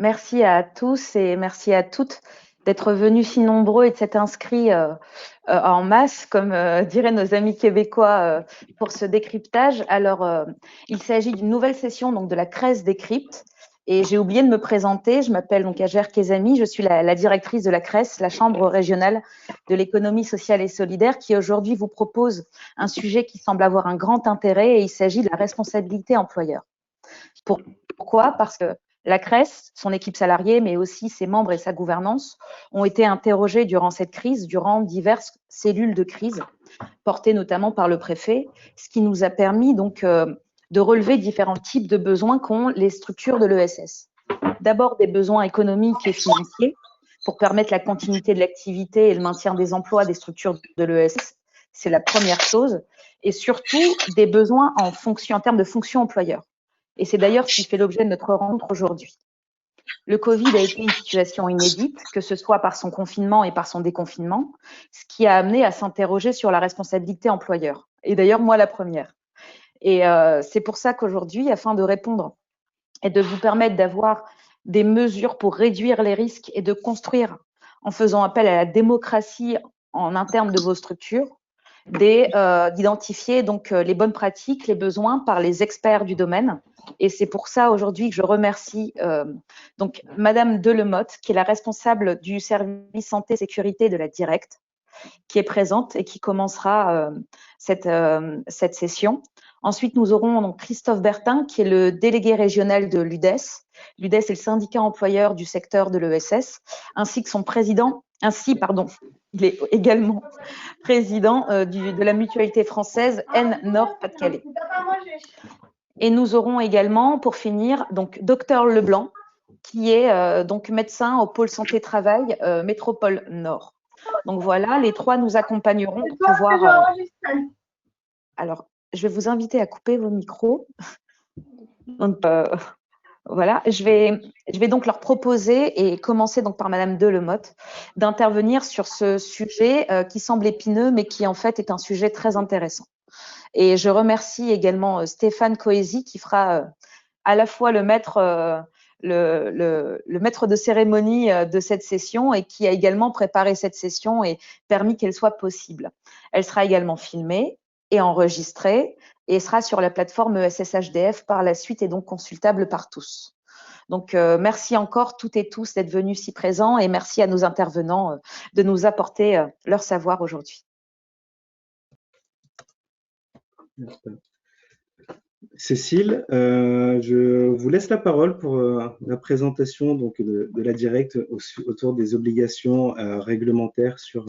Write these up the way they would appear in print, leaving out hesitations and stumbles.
Merci à tous et merci à toutes d'être venus si nombreux et de s'être inscrits en masse, comme diraient nos amis québécois, pour ce décryptage. Alors, il s'agit d'une nouvelle session donc, de la CRES Décrypte. Et j'ai oublié de me présenter, je m'appelle donc Ager Kezami, je suis la directrice de la CRES, la Chambre régionale de l'économie sociale et solidaire, qui aujourd'hui vous propose un sujet qui semble avoir un grand intérêt, et il s'agit de la responsabilité employeur. Pourquoi? Parce que la CRES, son équipe salariée, mais aussi ses membres et sa gouvernance, ont été interrogés durant cette crise, durant diverses cellules de crise, portées notamment par le préfet, ce qui nous a permis donc de relever différents types de besoins qu'ont les structures de l'ESS. D'abord, des besoins économiques et financiers pour permettre la continuité de l'activité et le maintien des emplois des structures de l'ESS. C'est la première chose. Et surtout, des besoins en termes de fonction employeur. Et c'est d'ailleurs ce qui fait l'objet de notre rencontre aujourd'hui. Le Covid a été une situation inédite, que ce soit par son confinement et par son déconfinement, ce qui a amené à s'interroger sur la responsabilité employeur. Et d'ailleurs, moi, la première. Et c'est pour ça qu'aujourd'hui, afin de répondre et de vous permettre d'avoir des mesures pour réduire les risques et de construire, en faisant appel à la démocratie en interne de vos structures, d'identifier donc les bonnes pratiques, les besoins par les experts du domaine. Et c'est pour ça aujourd'hui que je remercie donc Madame Delemotte, qui est la responsable du service santé sécurité de la Directe, qui est présente et qui commencera cette session. Ensuite, nous aurons donc Christophe Bertin, qui est le délégué régional de l'UDES. L'UDES est le syndicat employeur du secteur de l'ESS, ainsi que son président, il est également président de la mutualité française N Nord-Pas-de-Calais. Et nous aurons également, pour finir, donc Dr Leblanc, qui est donc médecin au pôle santé-travail Métropole Nord. Donc voilà, les trois nous accompagneront pour pouvoir… Alors, je vais vous inviter à couper vos micros. Donc, voilà, je vais donc leur proposer, et commencer donc par Madame Delemotte, d'intervenir sur ce sujet qui semble épineux, mais qui en fait est un sujet très intéressant. Et je remercie également Stéphane Coesi, qui fera à la fois le maître de cérémonie de cette session, et qui a également préparé cette session et permis qu'elle soit possible. Elle sera également filmée et enregistrée et sera sur la plateforme ESSHDF par la suite, et donc consultable par tous. Donc, merci encore toutes et tous d'être venus si présents, et merci à nos intervenants de nous apporter leur savoir aujourd'hui. Cécile, je vous laisse la parole pour la présentation donc, de la Directe autour des obligations réglementaires sur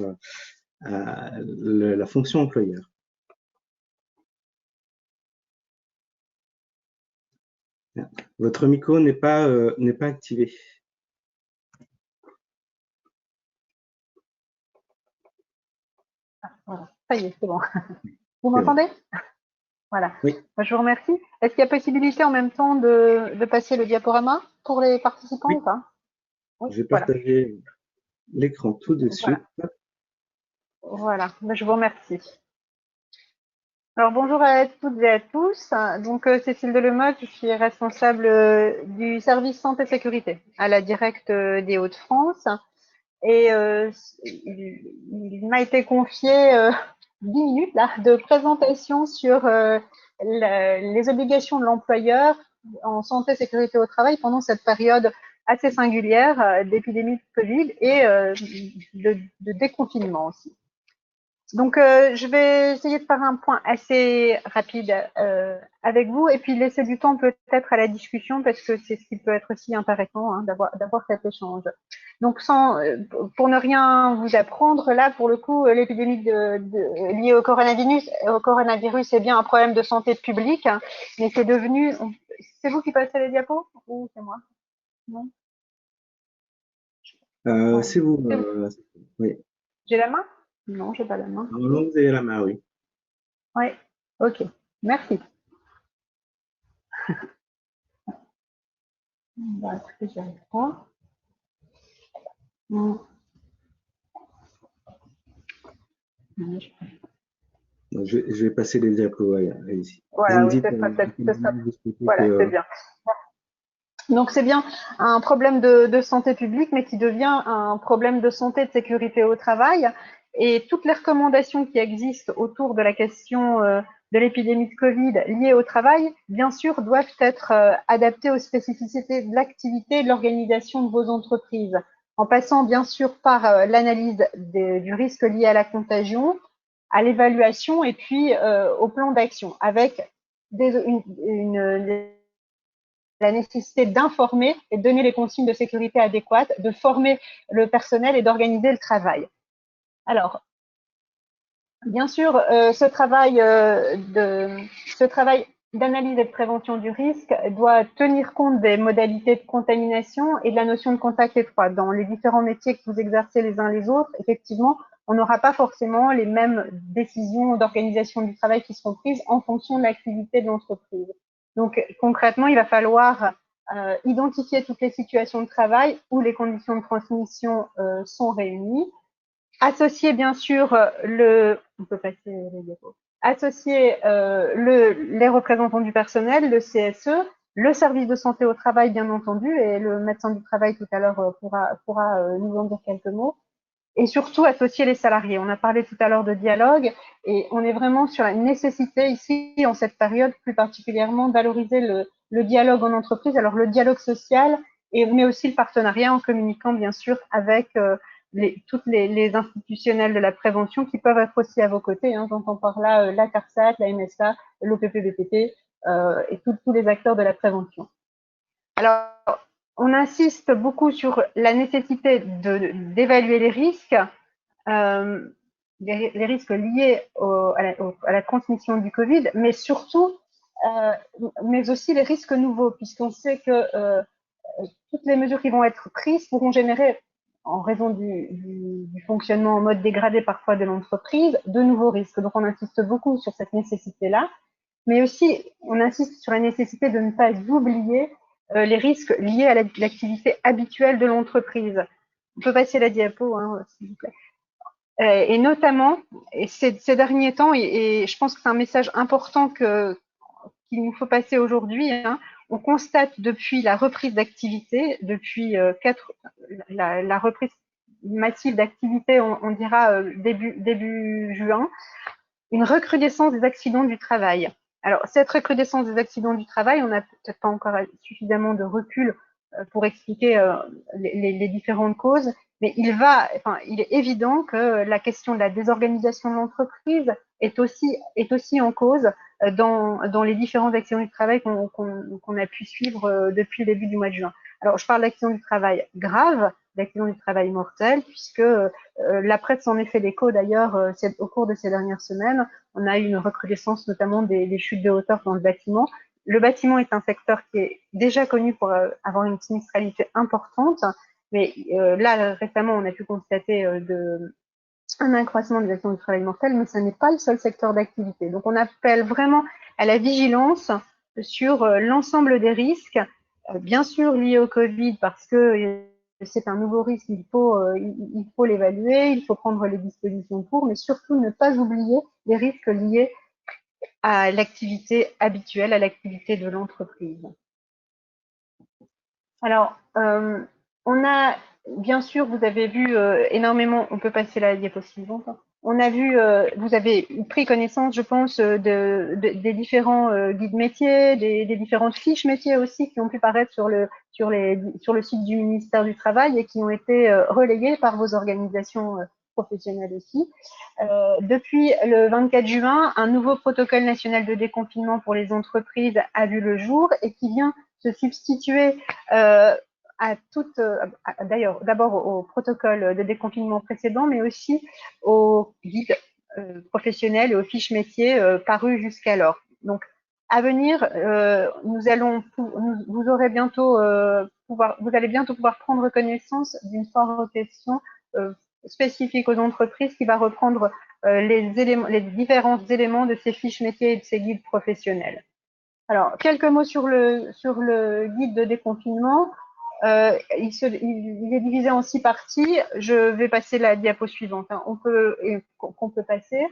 la fonction employeur. Votre micro n'est pas activé. Voilà, ça y est, c'est bon. Vous m'entendez? Voilà. Oui. Je vous remercie. Est-ce qu'il y a possibilité en même temps de passer le diaporama pour les participants ou pas? Oui, je vais partager l'écran tout de suite. Voilà, je vous remercie. Alors bonjour à toutes et à tous. Donc Cécile Delemotte, je suis responsable du service santé sécurité à la Directe des Hauts-de-France. Et il m'a été confié 10 minutes là, de présentation sur les obligations de l'employeur en santé sécurité au travail pendant cette période assez singulière d'épidémie de Covid et de déconfinement aussi. Donc, je vais essayer de faire un point assez rapide avec vous, et puis laisser du temps peut-être à la discussion, parce que c'est ce qui peut être aussi intéressant hein, d'avoir cet échange. Donc, pour ne rien vous apprendre, là, pour le coup, l'épidémie liée au coronavirus est bien un problème de santé publique, hein, mais c'est devenu… C'est vous qui passez les diapos ou c'est moi? Non. C'est vous. Oui. J'ai la main? Non, j'ai pas la main. Normalement, vous avez la main, oui. Oui, ok, merci. Bah, écoutez, j'y arrive pas. Je vais passer les diapos, allez-y. Voilà, oui, ça sera peut-être. Voilà, c'est bien. Donc c'est bien un problème de santé publique, mais qui devient un problème de santé et de sécurité au travail. Et toutes les recommandations qui existent autour de la question de l'épidémie de Covid liée au travail, bien sûr, doivent être adaptées aux spécificités de l'activité et de l'organisation de vos entreprises, en passant bien sûr par l'analyse du risque lié à la contagion, à l'évaluation et puis au plan d'action, avec la nécessité d'informer et de donner les consignes de sécurité adéquates, de former le personnel et d'organiser le travail. Alors, bien sûr, ce travail d'analyse et de prévention du risque doit tenir compte des modalités de contamination et de la notion de contact étroit. Dans les différents métiers que vous exercez les uns les autres, effectivement, on n'aura pas forcément les mêmes décisions d'organisation du travail qui seront prises en fonction de l'activité de l'entreprise. Donc, concrètement, il va falloir identifier toutes les situations de travail où les conditions de transmission sont réunies, associer bien sûr on peut passer les diapos, associer les représentants du personnel, le CSE, le service de santé au travail bien entendu, et le médecin du travail tout à l'heure pourra nous en dire quelques mots, et surtout associer les salariés. On a parlé tout à l'heure de dialogue, et on est vraiment sur la nécessité ici, en cette période plus particulièrement, de valoriser le dialogue en entreprise, alors le dialogue social, mais aussi le partenariat en communiquant bien sûr avec toutes les institutionnels de la prévention qui peuvent être aussi à vos côtés. J'entends par là la CARSAT, la MSA, l'OPPBPT et tous les acteurs de la prévention. Alors, on insiste beaucoup sur la nécessité d'évaluer les risques, les risques liés à la transmission du Covid, mais surtout, mais aussi les risques nouveaux, puisqu'on sait que toutes les mesures qui vont être prises pourront générer, en raison du fonctionnement en mode dégradé parfois de l'entreprise, de nouveaux risques. Donc on insiste beaucoup sur cette nécessité-là, mais aussi on insiste sur la nécessité de ne pas oublier les risques liés à l'activité habituelle de l'entreprise. On peut passer la diapo, s'il vous plaît. Et notamment, et ces derniers temps, et je pense que c'est un message important qu'il nous faut passer aujourd'hui, on constate depuis la reprise d'activité, depuis la reprise massive d'activité, on dira début juin, une recrudescence des accidents du travail. Alors, cette recrudescence des accidents du travail, on n'a peut-être pas encore suffisamment de recul pour expliquer les différentes causes, mais il est évident que la question de la désorganisation de l'entreprise est aussi en cause dans les différents accidents du travail qu'on a pu suivre depuis le début du mois de juin. Alors, je parle d'accidents du travail graves, d'accidents du travail mortels, puisque la presse s'en est fait l'écho d'ailleurs au cours de ces dernières semaines. On a eu une recrudescence notamment des chutes de hauteur dans le bâtiment. Le bâtiment est un secteur qui est déjà connu pour avoir une sinistralité importante, mais là récemment on a pu constater un accroissement des accidents du travail mortels, mais ce n'est pas le seul secteur d'activité. Donc on appelle vraiment à la vigilance sur l'ensemble des risques, bien sûr liés au Covid, parce que c'est un nouveau risque, il faut l'évaluer, il faut prendre les dispositions pour, mais surtout ne pas oublier les risques liés à l'activité habituelle, à l'activité de l'entreprise. Alors, on a, bien sûr, vous avez vu énormément, on peut passer la diapositive suivante. On a vu, vous avez pris connaissance, je pense, des différents guides métiers, des différentes fiches métiers aussi qui ont pu paraître sur le site du ministère du Travail et qui ont été relayées par vos organisations professionnelles aussi. Depuis le 24 juin, un nouveau protocole national de déconfinement pour les entreprises a vu le jour et qui vient se substituer d'ailleurs d'abord au protocole de déconfinement précédent, mais aussi aux guides professionnels et aux fiches métiers parus jusqu'alors. Donc, à venir, vous allez bientôt pouvoir prendre connaissance d'une formation spécifique aux entreprises qui va reprendre les différents éléments de ces fiches métiers et de ces guides professionnels. Alors, quelques mots sur le guide de déconfinement. Il est divisé en 6 parties. Je vais passer la diapo suivante. Qu'on peut passer.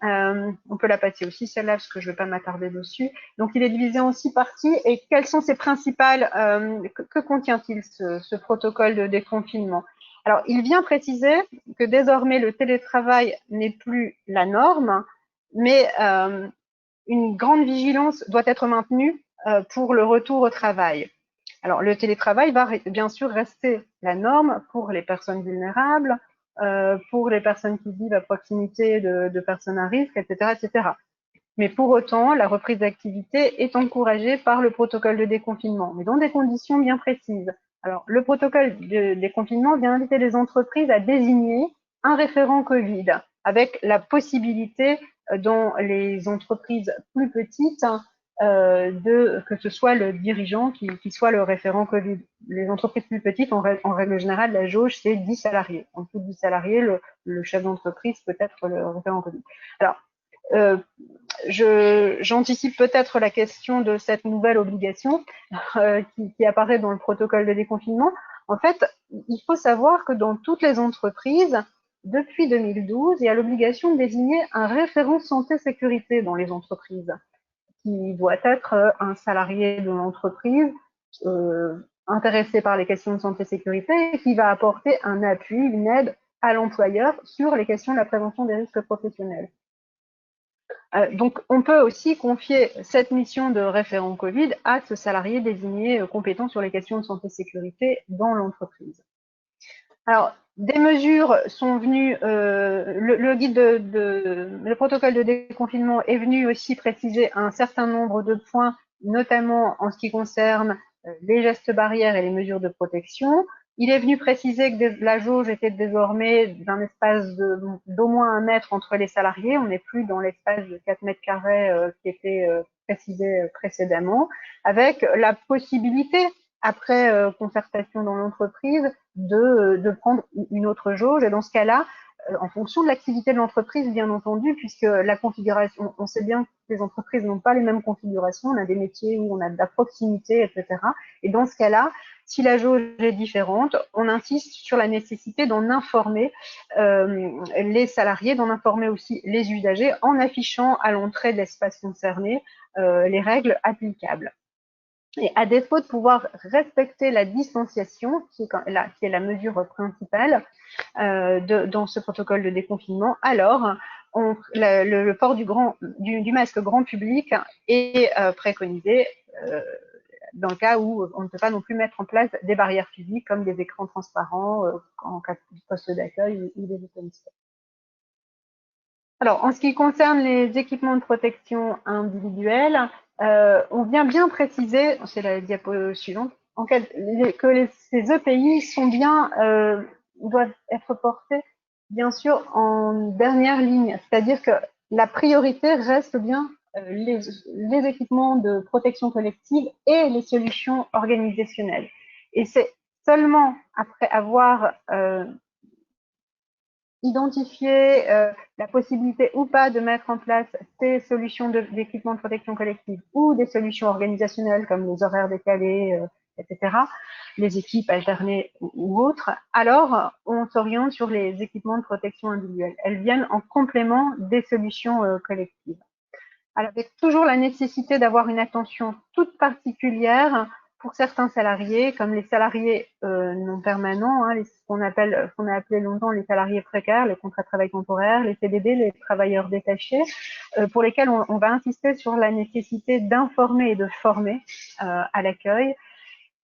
On peut la passer aussi, celle-là, parce que je ne vais pas m'attarder dessus. Donc, il est divisé en 6 parties. Et quelles sont ces principales, que contient-il ce protocole de déconfinement? Alors, il vient préciser que désormais, le télétravail n'est plus la norme, mais une grande vigilance doit être maintenue pour le retour au travail. Alors, le télétravail va bien sûr rester la norme pour les personnes vulnérables, pour les personnes qui vivent à proximité de personnes à risque, etc., etc. Mais pour autant, la reprise d'activité est encouragée par le protocole de déconfinement, mais dans des conditions bien précises. Alors, le protocole de déconfinement vient inviter les entreprises à désigner un référent Covid, avec la possibilité dans les entreprises plus petites que ce soit le dirigeant qui soit le référent Covid. Les entreprises plus petites, en règle générale, la jauge, c'est 10 salariés. En dessous de 10 salariés, le chef d'entreprise peut être le référent Covid. Alors, j'anticipe peut-être la question de cette nouvelle obligation qui apparaît dans le protocole de déconfinement. En fait, il faut savoir que dans toutes les entreprises, depuis 2012, il y a l'obligation de désigner un référent santé-sécurité dans les entreprises, qui doit être un salarié de l'entreprise intéressé par les questions de santé-sécurité et qui va apporter un appui, une aide à l'employeur sur les questions de la prévention des risques professionnels. Donc, on peut aussi confier cette mission de référent Covid à ce salarié désigné compétent sur les questions de santé-sécurité dans l'entreprise. Alors, des mesures sont venues, le protocole de déconfinement est venu aussi préciser un certain nombre de points, notamment en ce qui concerne les gestes barrières et les mesures de protection. Il est venu préciser que la jauge était désormais d'un espace d'au moins 1 mètre entre les salariés. On n'est plus dans l'espace de 4 mètres carrés qui était précisé précédemment, avec la possibilité, après concertation dans l'entreprise, de prendre une autre jauge. Et dans ce cas-là, en fonction de l'activité de l'entreprise, bien entendu, puisque la configuration, on sait bien que les entreprises n'ont pas les mêmes configurations. On a des métiers où on a de la proximité, etc. Et dans ce cas-là, si la jauge est différente, on insiste sur la nécessité d'en informer les salariés, d'en informer aussi les usagers en affichant à l'entrée de l'espace concerné les règles applicables. Et à défaut de pouvoir respecter la distanciation, qui est la mesure principale dans ce protocole de déconfinement, alors le port du masque grand public est préconisé dans le cas où on ne peut pas non plus mettre en place des barrières physiques comme des écrans transparents en cas de poste d'accueil ou des établissements. Alors, en ce qui concerne les équipements de protection individuelle, on vient bien préciser, c'est la diapo suivante, que ces EPI sont bien, doivent être portés, bien sûr, en dernière ligne. C'est-à-dire que la priorité reste bien les équipements de protection collective et les solutions organisationnelles. Et c'est seulement après avoir identifier la possibilité ou pas de mettre en place ces solutions d'équipement de protection collective ou des solutions organisationnelles comme les horaires décalés, etc., les équipes alternées ou autres, alors on s'oriente sur les équipements de protection individuelle. Elles viennent en complément des solutions collectives. Alors, avec toujours la nécessité d'avoir une attention toute particulière pour certains salariés, comme les salariés non permanents, hein, qu'on a appelé longtemps les salariés précaires, les contrats de travail temporaire, les CDD, les travailleurs détachés, pour lesquels on va insister sur la nécessité d'informer et de former à l'accueil.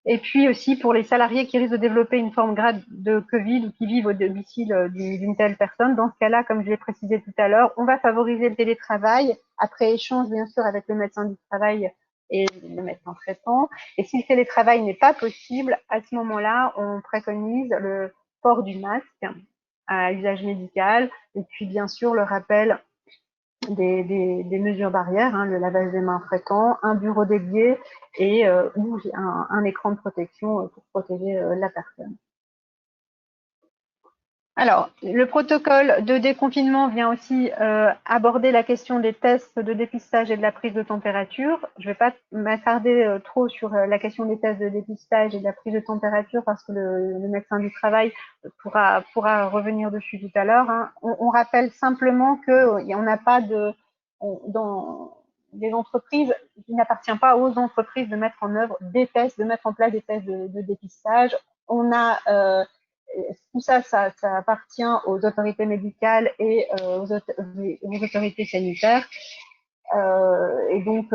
Et puis aussi pour les salariés qui risquent de développer une forme grave de Covid ou qui vivent au domicile d'une telle personne. Dans ce cas-là, comme je l'ai précisé tout à l'heure, on va favoriser le télétravail après échange, bien sûr, avec le médecin du travail et le médecin traitant. Et si le télétravail n'est pas possible, à ce moment-là, on préconise le port du masque à usage médical et puis bien sûr le rappel des mesures barrières, hein, le lavage des mains fréquent, un bureau dédié et ou un écran de protection pour protéger la personne. Alors, le protocole de déconfinement vient aussi aborder la question des tests de dépistage et de la prise de température. Je ne vais pas m'attarder trop sur la question des tests de dépistage et de la prise de température parce que le médecin du travail pourra revenir dessus tout à l'heure. Hein. On rappelle simplement qu'on n'a pas dans les entreprises, il n'appartient pas aux entreprises de mettre en œuvre des tests, de mettre en place des tests de dépistage. On a tout ça, ça appartient aux autorités médicales et aux autorités sanitaires. Et donc,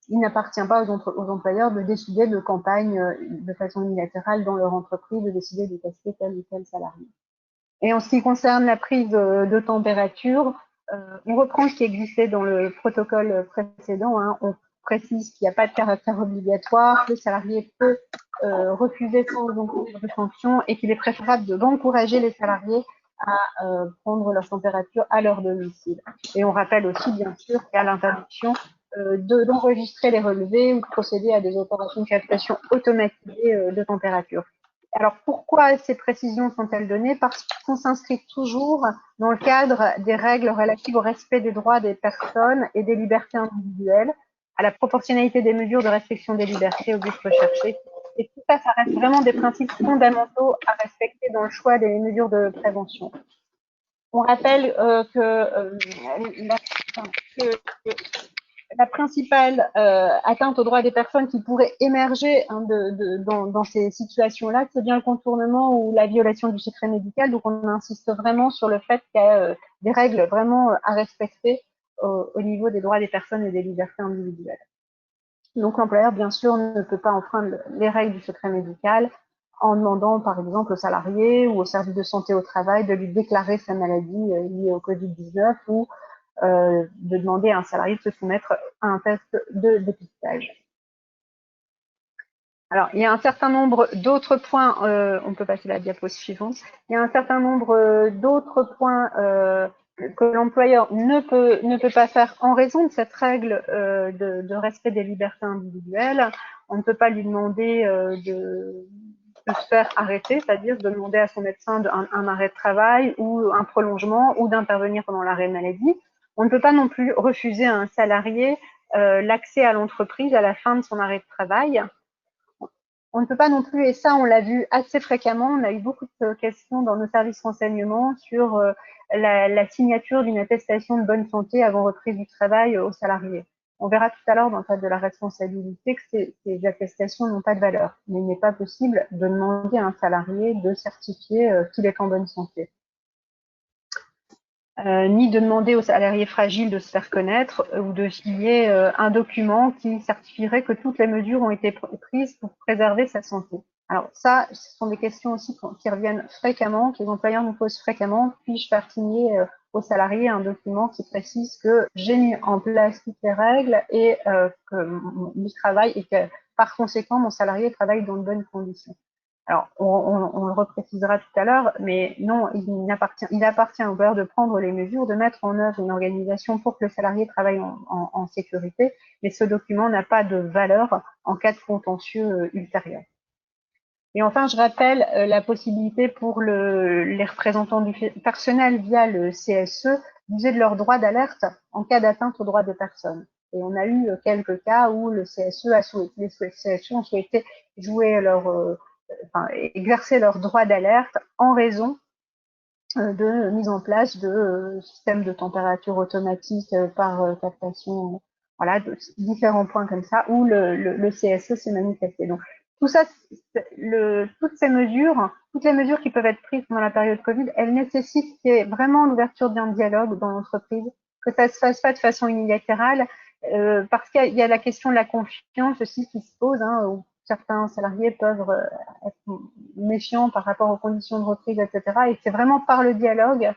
il n'appartient pas aux employeurs de décider de campagne de façon unilatérale dans leur entreprise, de décider de tester tel ou tel salarié. Et en ce qui concerne la prise de température, on reprend ce qui existait dans le protocole précédent. Hein. On précise qu'il n'y a pas de caractère obligatoire, le salarié peut refuser sans encourir de sanctions et qu'il est préférable d'encourager les salariés à prendre leur température à leur domicile. Et on rappelle aussi, bien sûr, qu'il y a l'interdiction d'enregistrer les relevés ou de procéder à des opérations de captation automatisée de température. Alors pourquoi ces précisions sont-elles données? Parce qu'on s'inscrit toujours dans le cadre des règles relatives au respect des droits des personnes et des libertés individuelles, à la proportionnalité des mesures de restriction des libertés au but recherché. Et tout ça, ça reste vraiment des principes fondamentaux à respecter dans le choix des mesures de prévention. On rappelle que la principale atteinte aux droits des personnes qui pourrait émerger dans ces situations-là, c'est bien le contournement ou la violation du secret médical. Donc, on insiste vraiment sur le fait qu'il y a des règles vraiment à respecter au niveau des droits des personnes et des libertés individuelles. Donc, l'employeur, bien sûr, ne peut pas enfreindre les règles du secret médical en demandant, par exemple, au salarié ou au service de santé au travail de lui déclarer sa maladie liée au Covid-19 ou de demander à un salarié de se soumettre à un test de dépistage. Alors, il y a un certain nombre d'autres points, on peut passer à la diapo suivante, il y a un certain nombre d'autres points que l'employeur ne peut pas faire en raison de cette règle de respect des libertés individuelles. On ne peut pas lui demander de se faire arrêter, c'est-à-dire de demander à son médecin un arrêt de travail ou un prolongement ou d'intervenir pendant l'arrêt maladie. On ne peut pas non plus refuser à un salarié l'accès à l'entreprise à la fin de son arrêt de travail. On ne peut pas non plus, et ça on l'a vu assez fréquemment, on a eu beaucoup de questions dans nos services renseignements sur la signature d'une attestation de bonne santé avant reprise du travail aux salariés. On verra tout à l'heure dans le cadre de la responsabilité que ces attestations n'ont pas de valeur. Mais il n'est pas possible de demander à un salarié de certifier qu'il est en bonne santé. Ni de demander aux salariés fragiles de se faire connaître ou de signer un document qui certifierait que toutes les mesures ont été prises pour préserver sa santé. Alors ça, ce sont des questions aussi qui reviennent fréquemment, que les employeurs nous posent fréquemment. Puis-je faire signer aux salariés un document qui précise que j'ai mis en place toutes les règles et que je travaille et que par conséquent mon salarié travaille dans de bonnes conditions. Alors, on le reprécisera tout à l'heure, mais non, il appartient à l'employeur de prendre les mesures, de mettre en œuvre une organisation pour que le salarié travaille en sécurité, mais ce document n'a pas de valeur en cas de contentieux ultérieur. Et enfin, je rappelle la possibilité pour les représentants du personnel via le CSE d'user de leur droit d'alerte en cas d'atteinte aux droits des personnes. Et on a eu quelques cas où le CSE les CSE ont souhaité jouer exercer leur droit d'alerte en raison de mise en place de systèmes de température automatique par captation, voilà, différents points comme ça où le CSE s'est manifesté. Donc tout ça, toutes ces mesures, toutes les mesures qui peuvent être prises pendant la période Covid, elles nécessitent qu'il y ait vraiment l'ouverture d'un dialogue dans l'entreprise, que ça se fasse pas de façon unilatérale, parce qu'il y a la question de la confiance aussi qui se pose, hein, où certains salariés peuvent être méfiants par rapport aux conditions de reprise, etc. Et c'est vraiment par le dialogue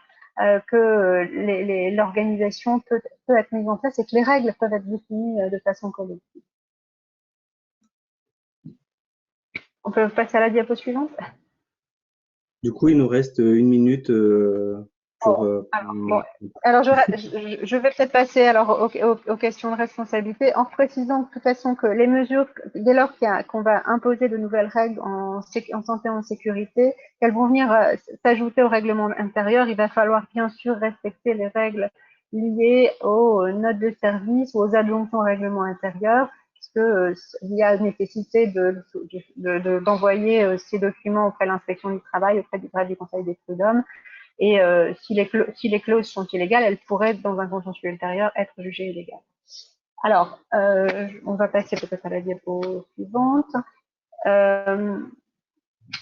que l'organisation peut être mise en place et que les règles peuvent être définies de façon collective. On peut passer à la diapo suivante. Du coup, il nous reste 1 minute pour… alors je vais peut-être passer alors aux questions de responsabilité en précisant de toute façon que les mesures, dès lors qu'on va imposer de nouvelles règles en santé et en sécurité, qu'elles vont venir s'ajouter au règlement intérieur, il va falloir bien sûr respecter les règles liées aux notes de service ou aux adjonctions au règlement intérieur, puisque il y a nécessité d'envoyer ces documents auprès de l'inspection du travail, auprès du greffe du Conseil des prud'hommes. Et si les clauses sont illégales, elles pourraient, dans un contentieux ultérieur, être jugées illégales. Alors, on va passer peut-être à la diapo suivante.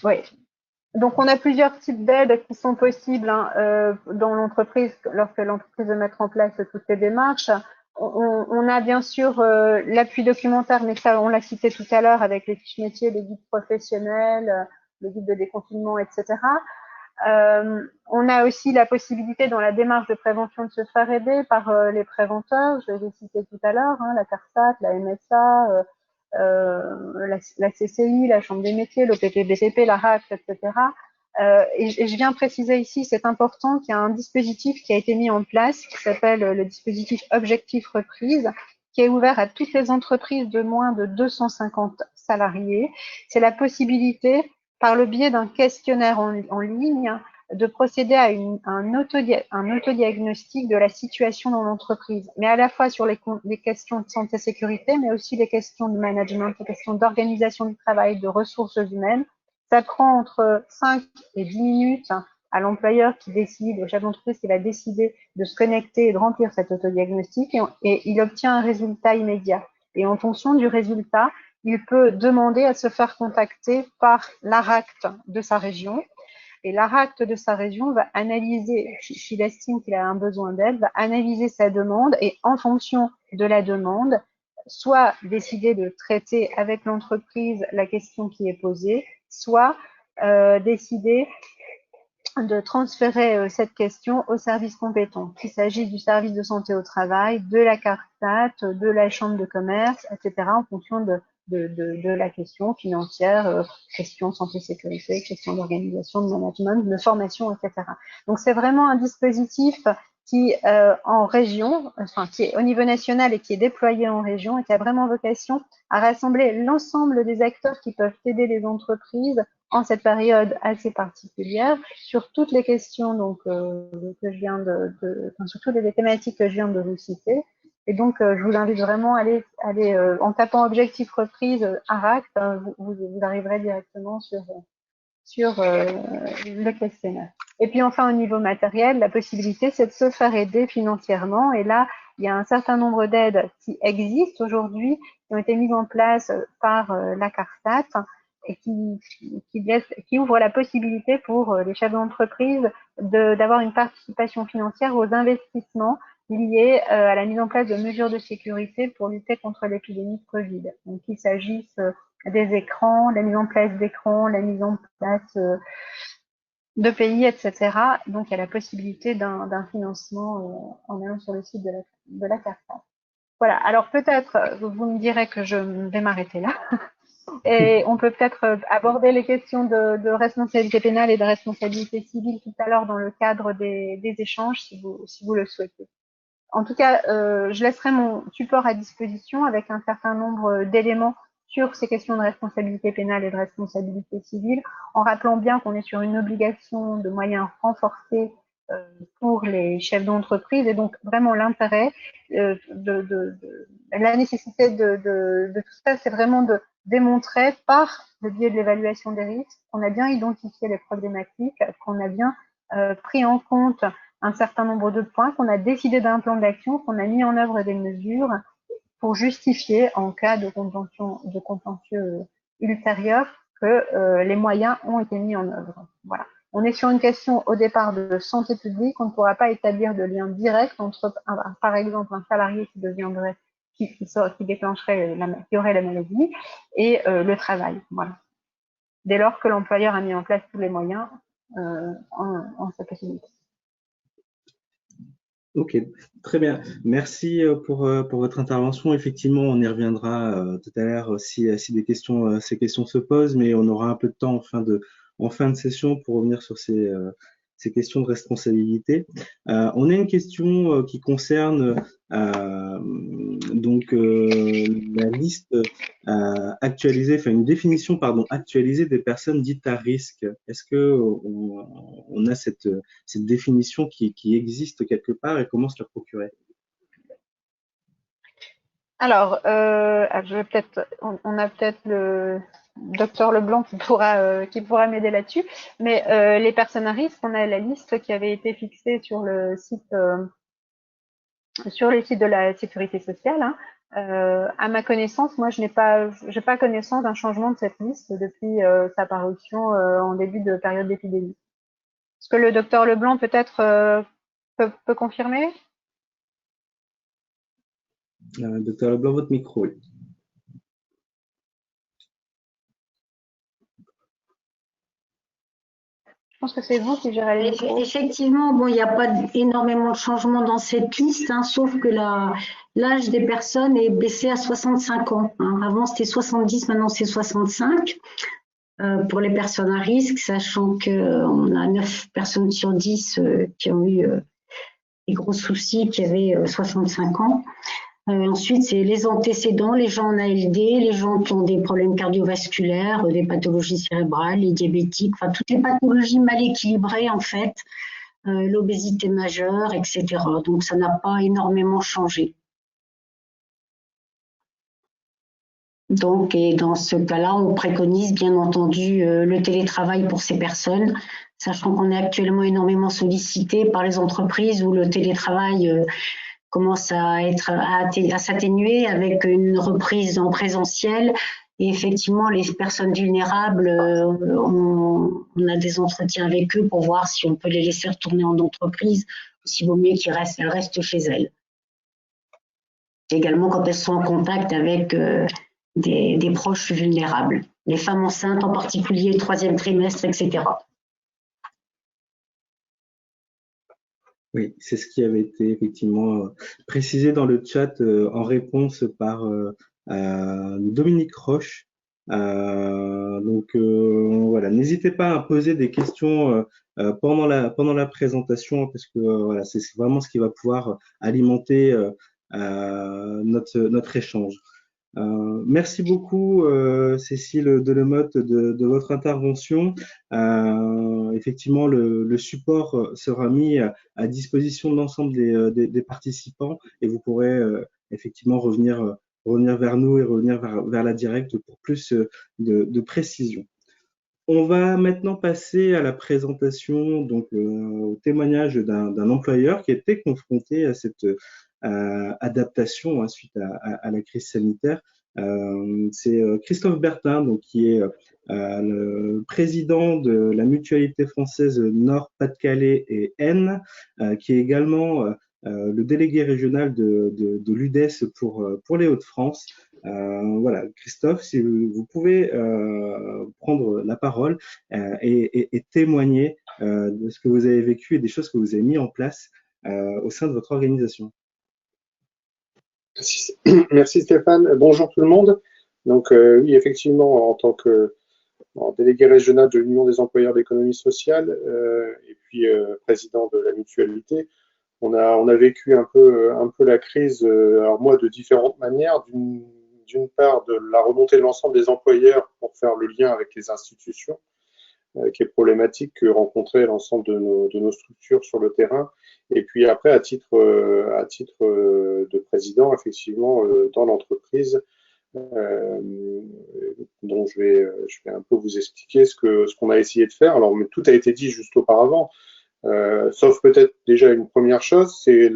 Oui. Donc, on a plusieurs types d'aides qui sont possibles dans l'entreprise, lorsque l'entreprise veut mettre en place toutes ces démarches. On a bien sûr l'appui documentaire, mais ça, on l'a cité tout à l'heure, avec les fiches métiers, les guides professionnels, le guide de déconfinement, etc. On a aussi la possibilité dans la démarche de prévention de se faire aider par les préventeurs, je les ai cités tout à l'heure, la CARSAT, la MSA, la CCI, la Chambre des métiers, l'OPP-BCP, la RAC, etc. Et je viens préciser ici, c'est important, qu'il y a un dispositif qui a été mis en place qui s'appelle le dispositif Objectif Reprise, qui est ouvert à toutes les entreprises de moins de 250 salariés. C'est la possibilité, par le biais d'un questionnaire en ligne, de procéder à un autodiagnostic de la situation dans l'entreprise, mais à la fois sur les questions de santé et sécurité, mais aussi les questions de management, les questions d'organisation du travail, de ressources humaines. Ça prend entre 5 et 10 minutes à l'employeur qui décide, au chef d'entreprise qui va décider de se connecter et de remplir cet autodiagnostic, et il obtient un résultat immédiat. Et en fonction du résultat, il peut demander à se faire contacter par l'ARACT de sa région. Et l'ARACT de sa région va analyser, s'il estime qu'il a un besoin d'aide, va analyser sa demande et en fonction de la demande, soit décider de traiter avec l'entreprise la question qui est posée, soit décider de transférer cette question au service compétent, qu'il s'agisse du service de santé au travail, de la CARSAT, de la chambre de commerce, etc., en fonction de la question financière, question santé-sécurité, question d'organisation, de management, de formation, etc. Donc, c'est vraiment un dispositif qui, en région, enfin, qui est au niveau national et qui est déployé en région et qui a vraiment vocation à rassembler l'ensemble des acteurs qui peuvent aider les entreprises en cette période assez particulière sur toutes les questions donc, que je viens enfin, sur toutes les thématiques que je viens de vous citer. Et donc, je vous invite vraiment à aller en tapant Objectif Reprise ARACT, vous arriverez directement sur le questionnaire. Et puis enfin, au niveau matériel, la possibilité, c'est de se faire aider financièrement. Et là, il y a un certain nombre d'aides qui existent aujourd'hui, qui ont été mises en place par la CARSAT et qui ouvrent la possibilité pour les chefs d'entreprise d'avoir une participation financière aux investissements liés à la mise en place de mesures de sécurité pour lutter contre l'épidémie de Covid. Donc, qu'il s'agisse des écrans, la mise en place d'écrans, la mise en place de pays, etc. Donc, il y a la possibilité d'un financement en allant sur le site de la CARSAT. Voilà. Alors, peut-être, vous me direz que je vais m'arrêter là. Et on peut peut-être aborder les questions de responsabilité pénale et de responsabilité civile tout à l'heure dans le cadre des échanges, si vous le souhaitez. En tout cas, je laisserai mon support à disposition avec un certain nombre d'éléments sur ces questions de responsabilité pénale et de responsabilité civile, en rappelant bien qu'on est sur une obligation de moyens renforcés pour les chefs d'entreprise, et donc vraiment l'intérêt la nécessité de tout ça, c'est vraiment de démontrer par le biais de l'évaluation des risques qu'on a bien identifié les problématiques, qu'on a bien pris en compte un certain nombre de points, qu'on a décidé d'un plan d'action, qu'on a mis en œuvre des mesures pour justifier, en cas de contentieux ultérieur, que les moyens ont été mis en œuvre. Voilà. On est sur une question au départ de santé publique, on ne pourra pas établir de lien direct entre, par exemple, un salarié qui deviendrait, qui déclencherait, qui aurait la maladie, et le travail. Voilà. Dès lors que l'employeur a mis en place tous les moyens en sa possibilité. Ok, très bien. Merci pour votre intervention. Effectivement, on y reviendra tout à l'heure si ces questions se posent, mais on aura un peu de temps en fin de session pour revenir sur ces questions de responsabilité. On a une question qui concerne donc la liste actualisée, enfin une définition pardon actualisée des personnes dites à risque. Est-ce que on a cette définition qui existe quelque part et comment se la procurer? Alors, je vais peut-être, on a peut-être le docteur Leblanc qui pourra m'aider là-dessus. Mais les personnes à risque, on a la liste qui avait été fixée sur le site, sur les sites de la sécurité sociale. Hein. À ma connaissance, moi, j'ai pas connaissance d'un changement de cette liste depuis sa parution en début de période d'épidémie. Est-ce que le docteur Leblanc peut-être peut confirmer? Docteur Leblanc, votre micro. Oui. Je pense que c'est vous qui gérez les micros. Effectivement, bon, il n'y a pas énormément de changements dans cette liste, hein, sauf que l'âge des personnes est baissé à 65 ans. Hein. Avant, c'était 70, maintenant c'est 65 pour les personnes à risque, sachant qu'on a 9 personnes sur 10 qui ont eu des gros soucis, qui avaient 65 ans. Ensuite, c'est les antécédents, les gens en ALD, les gens qui ont des problèmes cardiovasculaires, des pathologies cérébrales, les diabétiques, enfin toutes les pathologies mal équilibrées en fait, l'obésité majeure, etc. Donc ça n'a pas énormément changé. Donc, et dans ce cas-là, on préconise bien entendu le télétravail pour ces personnes, sachant qu'on est actuellement énormément sollicité par les entreprises où le télétravail commence à s'atténuer avec une reprise en présentiel. Et effectivement, les personnes vulnérables, on a des entretiens avec eux pour voir si on peut les laisser retourner en entreprise ou s'il vaut mieux qu'elles restent chez elles. Également quand elles sont en contact avec des proches vulnérables, les femmes enceintes en particulier, le 3e trimestre, etc. Oui, c'est ce qui avait été effectivement précisé dans le chat en réponse par Dominique Roche. Donc voilà, n'hésitez pas à poser des questions pendant la présentation parce que voilà, c'est vraiment ce qui va pouvoir alimenter notre échange. Merci beaucoup Cécile Delemotte de votre intervention. Effectivement, le support sera mis à disposition de l'ensemble des participants et vous pourrez effectivement revenir vers nous et revenir vers la directe pour plus de précision. On va maintenant passer à la présentation, donc au témoignage d'un employeur qui était confronté à cette adaptation hein, suite à la crise sanitaire. C'est Christophe Bertin, donc, qui est le président de la mutualité française Nord-Pas-de-Calais et Aisne, qui est également le délégué régional de l'UDES pour les Hauts-de-France. Voilà, Christophe, si vous pouvez prendre la parole et témoigner de ce que vous avez vécu et des choses que vous avez mis en place au sein de votre organisation. Merci Stéphane. Bonjour tout le monde. Donc oui, effectivement, en tant que délégué régional de l'Union des employeurs d'économie sociale et puis président de la mutualité, on a vécu un peu la crise, alors moi de différentes manières. D'une part, de la remontée de l'ensemble des employeurs pour faire le lien avec les institutions, qui est problématique que rencontrait l'ensemble de nos structures sur le terrain. Et puis après, à titre de président, effectivement, dans l'entreprise, dont je vais un peu vous expliquer ce qu'on a essayé de faire. Alors, mais tout a été dit juste auparavant, sauf peut-être déjà une première chose, c'est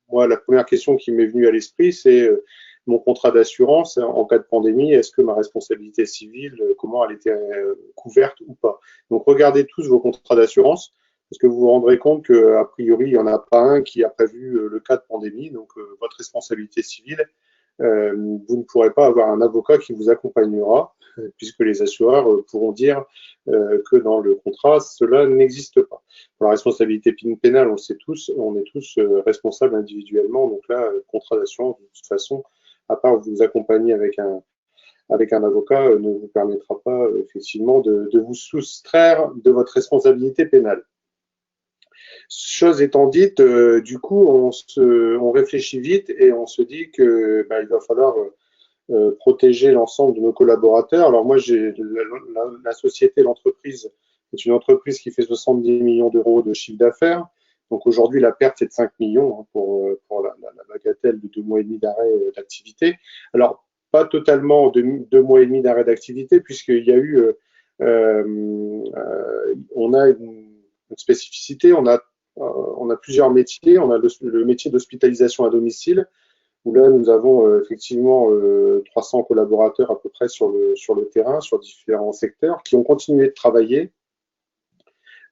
moi, la première question qui m'est venue à l'esprit, c'est mon contrat d'assurance en cas de pandémie, est-ce que ma responsabilité civile, comment elle était couverte ou pas? Donc, regardez tous vos contrats d'assurance, parce que vous vous rendrez compte qu'a priori, il n'y en a pas un qui a prévu le cas de pandémie, donc votre responsabilité civile, vous ne pourrez pas avoir un avocat qui vous accompagnera, puisque les assureurs pourront dire que dans le contrat, cela n'existe pas. Pour la responsabilité pénale, on est tous responsables individuellement, donc là, le contrat d'assurance, de toute façon, à part vous accompagner avec un avocat, ne vous permettra pas effectivement de vous soustraire de votre responsabilité pénale. Chose étant dite, du coup, on réfléchit vite et on se dit que il va falloir protéger l'ensemble de nos collaborateurs. Alors moi, la société, l'entreprise, est une entreprise qui fait 70 millions d'euros de chiffre d'affaires. Donc aujourd'hui, la perte est de 5 millions hein, pour la bagatelle de 2 mois et demi d'arrêt d'activité. Alors, pas totalement 2 mois et demi d'arrêt d'activité, puisqu'il y a eu, on a une spécificité, on a plusieurs métiers. On a le métier d'hospitalisation à domicile, où là, nous avons effectivement 300 collaborateurs à peu près sur le terrain, sur différents secteurs, qui ont continué de travailler.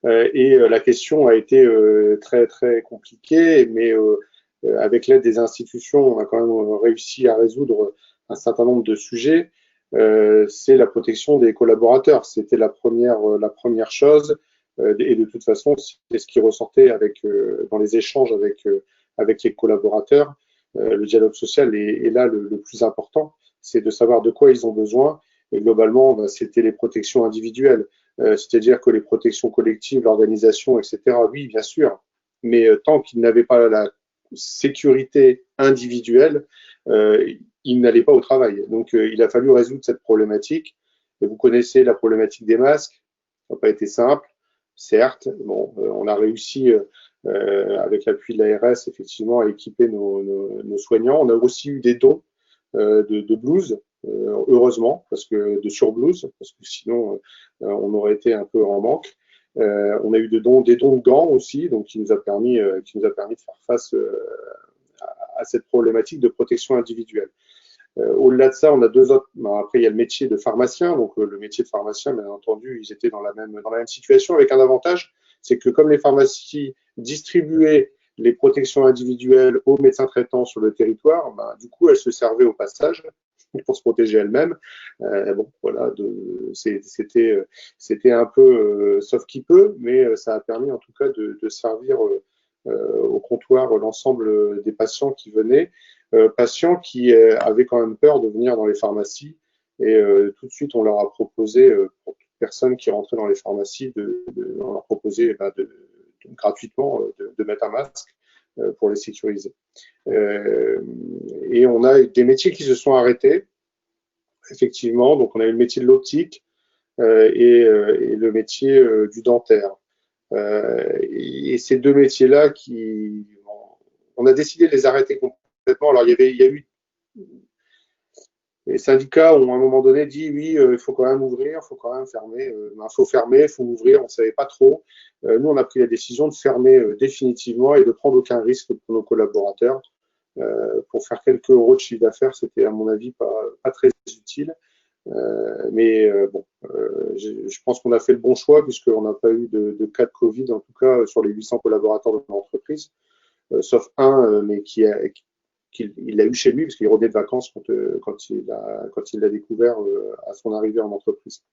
Et la question a été très, très compliquée, mais avec l'aide des institutions, on a quand même réussi à résoudre un certain nombre de sujets. C'est la protection des collaborateurs. C'était la première chose. Et de toute façon, c'est ce qui ressortait dans les échanges avec les collaborateurs. Le dialogue social est là le plus important, c'est de savoir de quoi ils ont besoin. Et globalement, c'était les protections individuelles, c'est-à-dire que les protections collectives, l'organisation, etc., oui, bien sûr, mais tant qu'ils n'avaient pas la sécurité individuelle, ils n'allaient pas au travail. Donc, il a fallu résoudre cette problématique. Et vous connaissez la problématique des masques, ça n'a pas été simple, certes. Bon, on a réussi avec l'appui de l'ARS, effectivement, à équiper nos soignants. On a aussi eu des dons de blouses, heureusement, de surblouses, parce que sinon, on aurait été un peu en manque. On a eu des dons de gants aussi, donc qui nous a permis de faire face à cette problématique de protection individuelle. Au-delà de ça, on a deux autres. Après, il y a le métier de pharmacien. Donc, le métier de pharmacien, bien entendu, ils étaient dans la même situation, avec un avantage, c'est que comme les pharmacies distribuaient les protections individuelles aux médecins traitants sur le territoire, du coup, elles se servaient au passage pour se protéger elles-mêmes. Bon, voilà, c'était un peu sauf qui peut, mais ça a permis en tout cas de servir au comptoir l'ensemble des patients qui venaient. Patients qui avaient quand même peur de venir dans les pharmacies et tout de suite on leur a proposé pour toute personne qui rentrait dans les pharmacies on leur proposait gratuitement de mettre un masque pour les sécuriser. Et on a des métiers qui se sont arrêtés effectivement, donc on a eu le métier de l'optique et le métier du dentaire. Et ces deux métiers-là on a décidé de les arrêter complètement. Alors, il y a eu les syndicats ont à un moment donné dit oui, il faut quand même ouvrir, il faut quand même fermer. Il faut fermer, il faut ouvrir, on ne savait pas trop. Nous, on a pris la décision de fermer définitivement et de prendre aucun risque pour nos collaborateurs. Pour faire quelques euros de chiffre d'affaires, c'était à mon avis pas très utile. Mais bon, je pense qu'on a fait le bon choix puisqu'on n'a pas eu de cas de Covid, en tout cas sur les 800 collaborateurs de l'entreprise, sauf un, mais qu'il l'a eu chez lui parce qu'il revenait de vacances quand il l'a découvert à son arrivée en entreprise.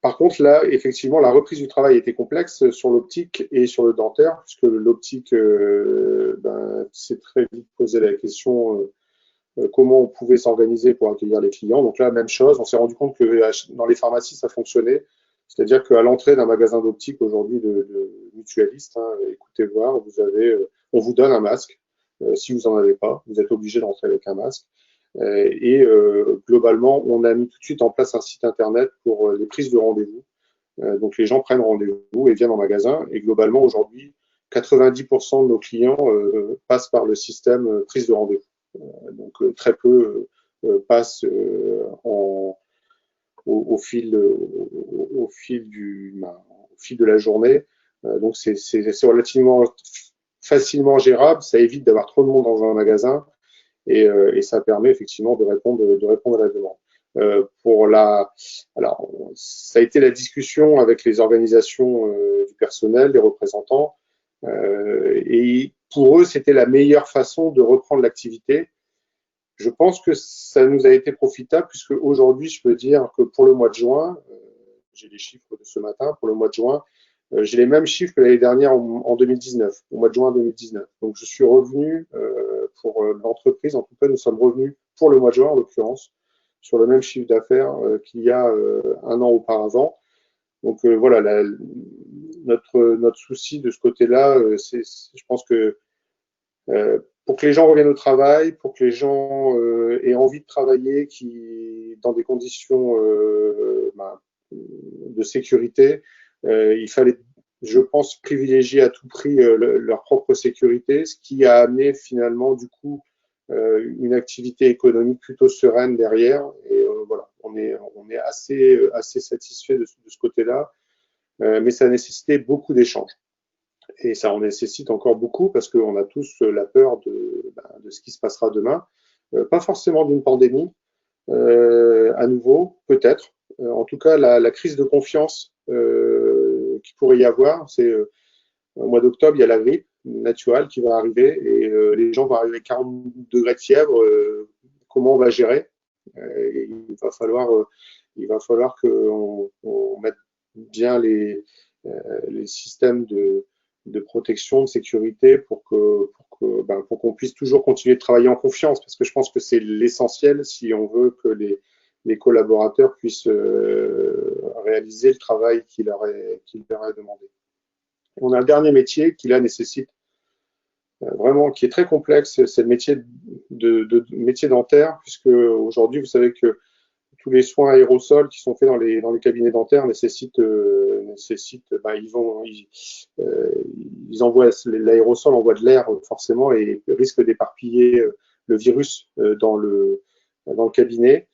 Par contre, là, effectivement, la reprise du travail était complexe sur l'optique et sur le dentaire, puisque l'optique s'est très vite posé la question comment on pouvait s'organiser pour accueillir les clients. Donc là, même chose, on s'est rendu compte que dans les pharmacies, ça fonctionnait. C'est-à-dire qu'à l'entrée d'un magasin d'optique aujourd'hui de mutualiste, écoutez voir, on vous donne un masque. Si vous n'en avez pas, vous êtes obligé d'entrer avec un masque. Globalement, on a mis tout de suite en place un site internet pour les prises de rendez-vous. Donc les gens prennent rendez-vous et viennent en magasin. Et globalement, aujourd'hui, 90% de nos clients passent par le système prise de rendez-vous. Donc très peu passent au fil de la journée. Donc c'est relativement facilement gérable, ça évite d'avoir trop de monde dans un magasin et ça permet effectivement de répondre à la demande. Alors ça a été la discussion avec les organisations du personnel, les représentants, et pour eux c'était la meilleure façon de reprendre l'activité. Je pense que ça nous a été profitable puisque aujourd'hui je peux dire que pour le mois de juin, j'ai les chiffres de ce matin, pour le mois de juin, j'ai les mêmes chiffres que l'année dernière en 2019, au mois de juin 2019. Donc, je suis revenu pour l'entreprise, en tout cas, nous sommes revenus pour le mois de juin, en l'occurrence, sur le même chiffre d'affaires qu'il y a un an auparavant. Donc, voilà, notre souci de ce côté-là, je pense que pour que les gens reviennent au travail, pour que les gens aient envie de travailler, dans des conditions de sécurité, il fallait, je pense, privilégier à tout prix leur propre sécurité, ce qui a amené finalement du coup une activité économique plutôt sereine derrière. Et voilà, on est assez satisfait de ce côté-là, mais ça a nécessité beaucoup d'échanges. Et ça en nécessite encore beaucoup parce qu'on a tous la peur de ce qui se passera demain. Pas forcément d'une pandémie, à nouveau, peut-être. En tout cas, la crise de confiance qu'il pourrait y avoir, c'est au mois d'octobre, il y a la grippe naturelle qui va arriver et les gens vont arriver avec 40 degrés de fièvre. Comment on va gérer? Il va falloir qu'on mette bien les systèmes de protection, de sécurité pour qu'on puisse toujours continuer de travailler en confiance, parce que je pense que c'est l'essentiel si on veut que les collaborateurs puissent réaliser le travail qu'il leur est demandé. On a un dernier métier qui là nécessite vraiment, qui est très complexe, c'est le métier métier dentaire, puisque aujourd'hui vous savez que tous les soins aérosols qui sont faits dans les cabinets dentaires nécessitent l'aérosol envoie de l'air forcément et risque d'éparpiller le virus dans le cabinet.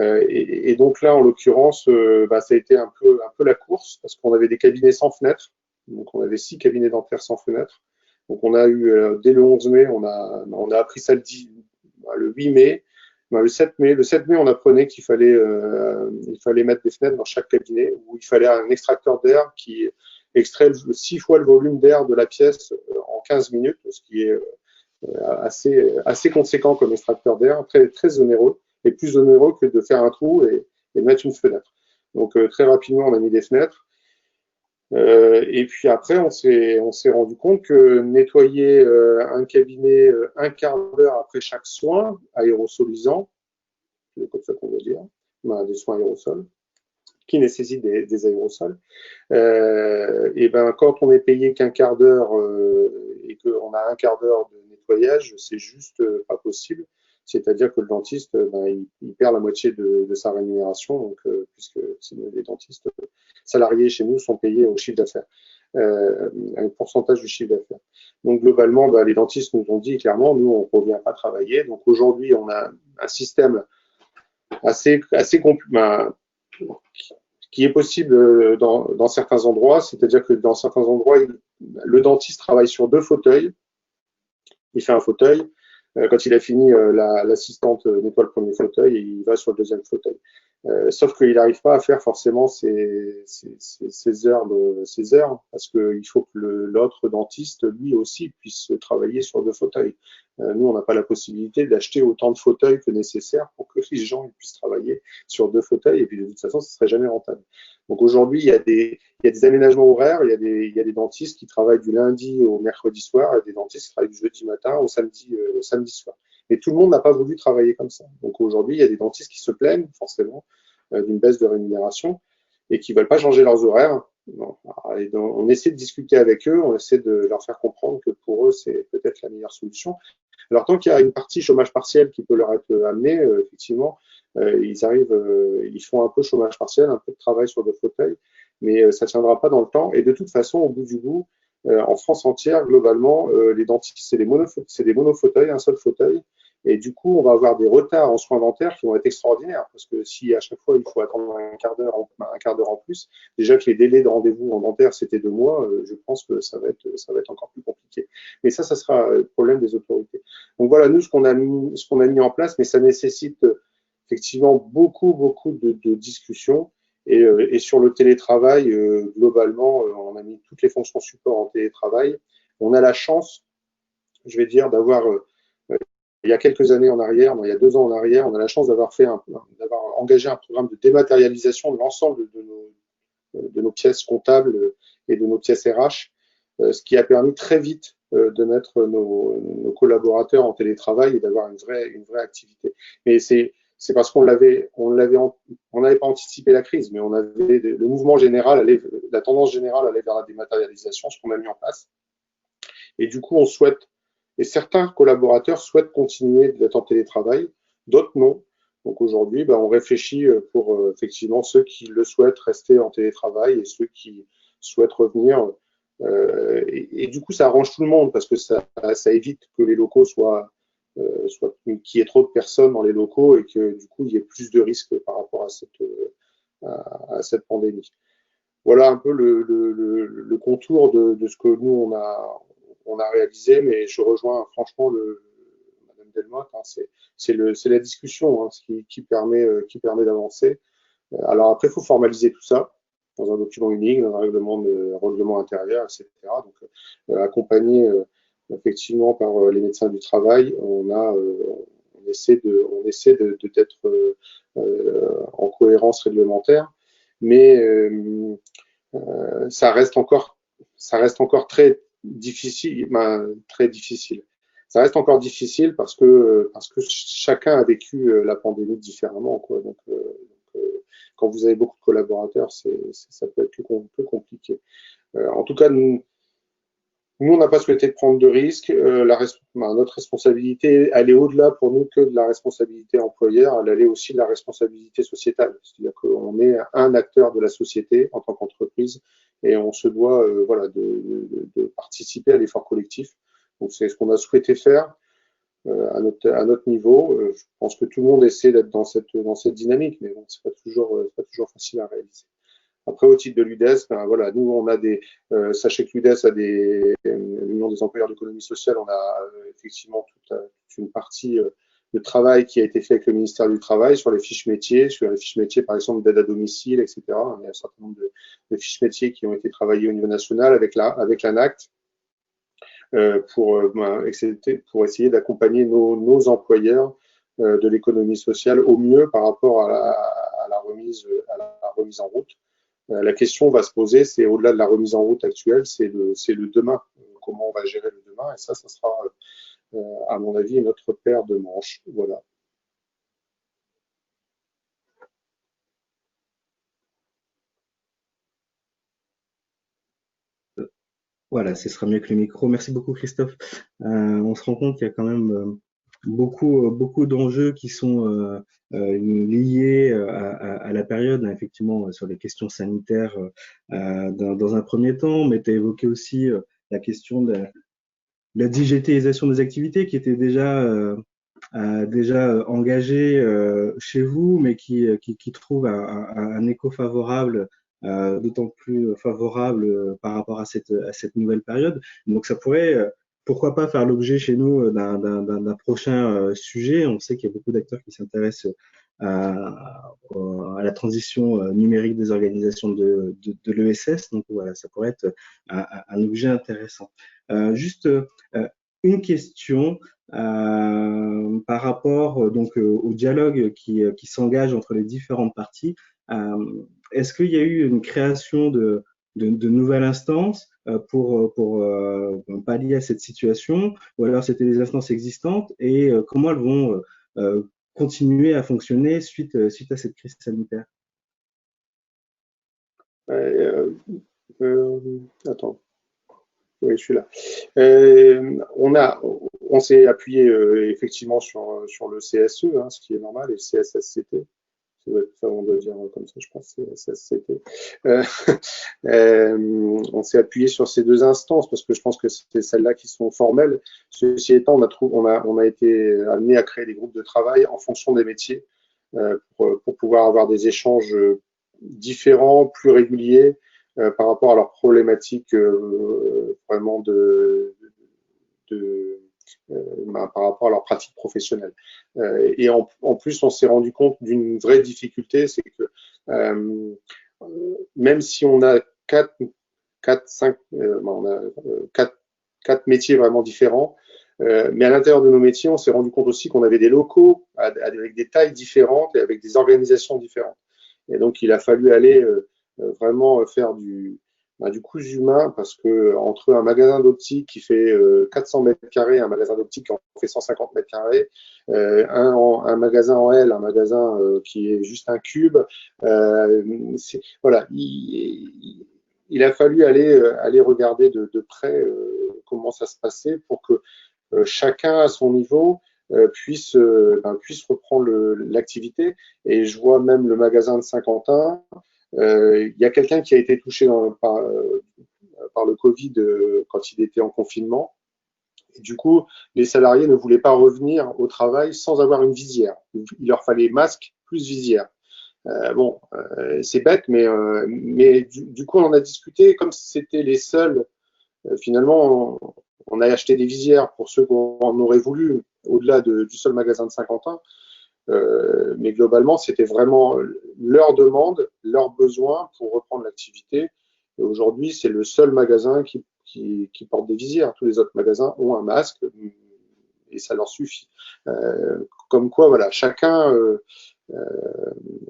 Et donc là, en l'occurrence, ça a été un peu la course parce qu'on avait des cabinets sans fenêtres. Donc on avait 6 cabinets dentaires sans fenêtres. Donc on a eu dès le 11 mai, on a appris ça le 8 mai. Le 7 mai, on apprenait qu'il fallait mettre des fenêtres dans chaque cabinet, où il fallait un extracteur d'air qui extrait 6 fois le volume d'air de la pièce en 15 minutes, ce qui est assez conséquent comme extracteur d'air, très, très onéreux, et plus onéreux que de faire un trou et mettre une fenêtre. Donc très rapidement, on a mis des fenêtres. Et puis après, on s'est rendu compte que nettoyer un cabinet un quart d'heure après chaque soin aérosolisant, c'est comme ça qu'on va dire, des soins aérosols, qui nécessitent des aérosols, et quand on est payé qu'un quart d'heure et qu'on a un quart d'heure de nettoyage, c'est juste pas possible. C'est-à-dire que le dentiste, il perd la moitié de sa rémunération, donc, puisque les dentistes salariés chez nous sont payés au chiffre d'affaires, un pourcentage du chiffre d'affaires. Donc globalement, les dentistes nous ont dit clairement, nous on ne revient pas travailler. Donc aujourd'hui, on a un système assez qui est possible dans certains endroits, c'est-à-dire que dans certains endroits, le dentiste travaille sur 2 fauteuils, il fait un fauteuil. Quand il a fini, l'assistante nettoie le premier fauteuil et il va sur le deuxième fauteuil. Sauf qu'il n'arrive pas à faire forcément ces heures, parce qu'il faut que l'autre dentiste, lui aussi, puisse travailler sur 2 fauteuils. Nous, on n'a pas la possibilité d'acheter autant de fauteuils que nécessaire pour que les gens puissent travailler sur 2 fauteuils, et puis de toute façon, ce ne serait jamais rentable. Donc aujourd'hui, il y a des aménagements horaires, il y a des dentistes qui travaillent du lundi au mercredi soir, et des dentistes qui travaillent du jeudi matin au samedi soir. Mais tout le monde n'a pas voulu travailler comme ça. Donc aujourd'hui, il y a des dentistes qui se plaignent forcément d'une baisse de rémunération et qui ne veulent pas changer leurs horaires. Et donc, on essaie de discuter avec eux, on essaie de leur faire comprendre que pour eux, c'est peut-être la meilleure solution. Alors tant qu'il y a une partie chômage partiel qui peut leur être amenée, effectivement, ils font un peu chômage partiel, un peu de travail sur 2 fauteuils, mais ça ne tiendra pas dans le temps. Et de toute façon, au bout du bout, en France entière, globalement, les dentistes, c'est des monofauteuils, un seul fauteuil. Et du coup, on va avoir des retards en soins dentaires qui vont être extraordinaires, parce que si à chaque fois, il faut attendre un quart d'heure en plus, déjà que les délais de rendez-vous en dentaire, c'était 2 mois, je pense que ça va être encore plus compliqué. Mais ça sera le problème des autorités. Donc voilà, nous, ce qu'on a mis en place, mais ça nécessite effectivement beaucoup de discussions. Et sur le télétravail, globalement, on a mis toutes les fonctions support en télétravail. On a la chance, je vais dire, d'avoir il y a quelques années en arrière, il y a 2 ans en arrière, on a la chance d'avoir engagé un programme de dématérialisation de l'ensemble de nos pièces comptables et de nos pièces RH, ce qui a permis très vite de mettre nos collaborateurs en télétravail et d'avoir une vraie activité. Mais c'est c'est parce qu'on n'avait pas anticipé la crise, mais on avait le mouvement général, la tendance générale allait vers la dématérialisation, ce qu'on a mis en place. Et du coup, et certains collaborateurs souhaitent continuer d'être en télétravail, d'autres non. Donc aujourd'hui, on réfléchit pour effectivement ceux qui le souhaitent rester en télétravail et ceux qui souhaitent revenir. Et du coup, ça arrange tout le monde parce que ça évite que les locaux qu'il y ait trop de personnes dans les locaux et que du coup, il y ait plus de risques par rapport à cette pandémie. Voilà un peu le contour de ce que nous, on a réalisé, mais je rejoins franchement Madame Delmotte, hein, c'est la discussion, hein, qui permet d'avancer. Alors après, il faut formaliser tout ça dans un document unique, dans un règlement intérieur, etc. Donc, accompagné effectivement par les médecins du travail, on essaie d'être en cohérence réglementaire, mais ça reste encore très difficile, très difficile. Ça reste encore difficile parce que chacun a vécu la pandémie différemment, quoi. Donc, quand vous avez beaucoup de collaborateurs, ça peut être plus compliqué. En tout cas, nous, on n'a pas souhaité prendre de risques. Notre responsabilité, elle est au-delà pour nous que de la responsabilité employeur, elle est aussi de la responsabilité sociétale. C'est-à-dire qu'on est un acteur de la société en tant qu'entreprise et on se doit de participer à l'effort collectif. Donc c'est ce qu'on a souhaité faire à notre niveau. Je pense que tout le monde essaie d'être dans cette dynamique, mais bon, c'est pas toujours facile à réaliser. Après, au titre de l'UDES, voilà, nous, on a sachez que l'UDES a l'Union des employeurs d'économie sociale, on a effectivement toute une partie de travail qui a été fait avec le ministère du Travail sur les fiches métiers, par exemple, d'aide à domicile, etc. Il y a un certain nombre de fiches métiers qui ont été travaillées au niveau national avec l'ANACT pour essayer d'accompagner nos employeurs de l'économie sociale au mieux par rapport à la remise en route. La question va se poser, c'est au-delà de la remise en route actuelle, c'est le demain. Comment on va gérer le demain? Et ça sera, à mon avis, notre paire de manches. Voilà. Voilà, ce sera mieux que le micro. Merci beaucoup, Christophe. On se rend compte qu'il y a quand même beaucoup d'enjeux qui sont liés à la période, effectivement, sur les questions sanitaires dans un premier temps, mais tu as évoqué aussi la question de la digitalisation des activités qui était déjà engagée chez vous, mais qui trouve un écho favorable, d'autant plus favorable par rapport à cette nouvelle période. Donc ça pourrait pourquoi pas faire l'objet chez nous d'un prochain sujet. On sait qu'il y a beaucoup d'acteurs qui s'intéressent à la transition numérique des organisations de l'ESS. Donc voilà, ça pourrait être un objet intéressant. Juste une question par rapport donc au dialogue qui s'engage entre les différentes parties. Est-ce qu'il y a eu une création de nouvelles instances pour pallier à cette situation, ou alors c'était des instances existantes et comment elles vont continuer à fonctionner suite à cette crise sanitaire? Attends. Oui, je suis là. On s'est appuyé effectivement sur le CSE, hein, ce qui est normal, et le CSSCT. Ça, on doit dire comme ça, je pense, CSSCT. On s'est appuyé sur ces deux instances parce que je pense que c'est celles-là qui sont formelles. Ceci étant, on a été amené à créer des groupes de travail en fonction des métiers pour pouvoir avoir des échanges différents, plus réguliers, par rapport à leurs problématiques vraiment par rapport à leur pratique professionnelle. Et en plus, on s'est rendu compte d'une vraie difficulté, c'est que même si on a quatre métiers vraiment différents, mais à l'intérieur de nos métiers, on s'est rendu compte aussi qu'on avait des locaux avec des tailles différentes et avec des organisations différentes. Et donc, il a fallu aller vraiment faire du coût humain, parce que entre un magasin d'optique qui fait 400 mètres carrés, un magasin d'optique qui en fait 150 mètres carrés, un magasin en L, un magasin qui est juste un cube, voilà, il a fallu aller regarder de près comment ça se passait pour que chacun à son niveau puisse reprendre l'activité. Et je vois même le magasin de Saint-Quentin, il y a quelqu'un qui a été touché par le Covid quand il était en confinement. Et du coup, les salariés ne voulaient pas revenir au travail sans avoir une visière. Il leur fallait masque plus visière. Bon, c'est bête, mais du coup, on en a discuté. Comme c'était les seuls, finalement, on a acheté des visières pour ceux qu'on aurait voulu, au-delà du seul magasin de Saint-Quentin. Mais globalement, c'était vraiment leur demande, leurs besoins pour reprendre l'activité. Et aujourd'hui, c'est le seul magasin qui porte des visières. Tous les autres magasins ont un masque et ça leur suffit. Comme quoi, voilà, chacun.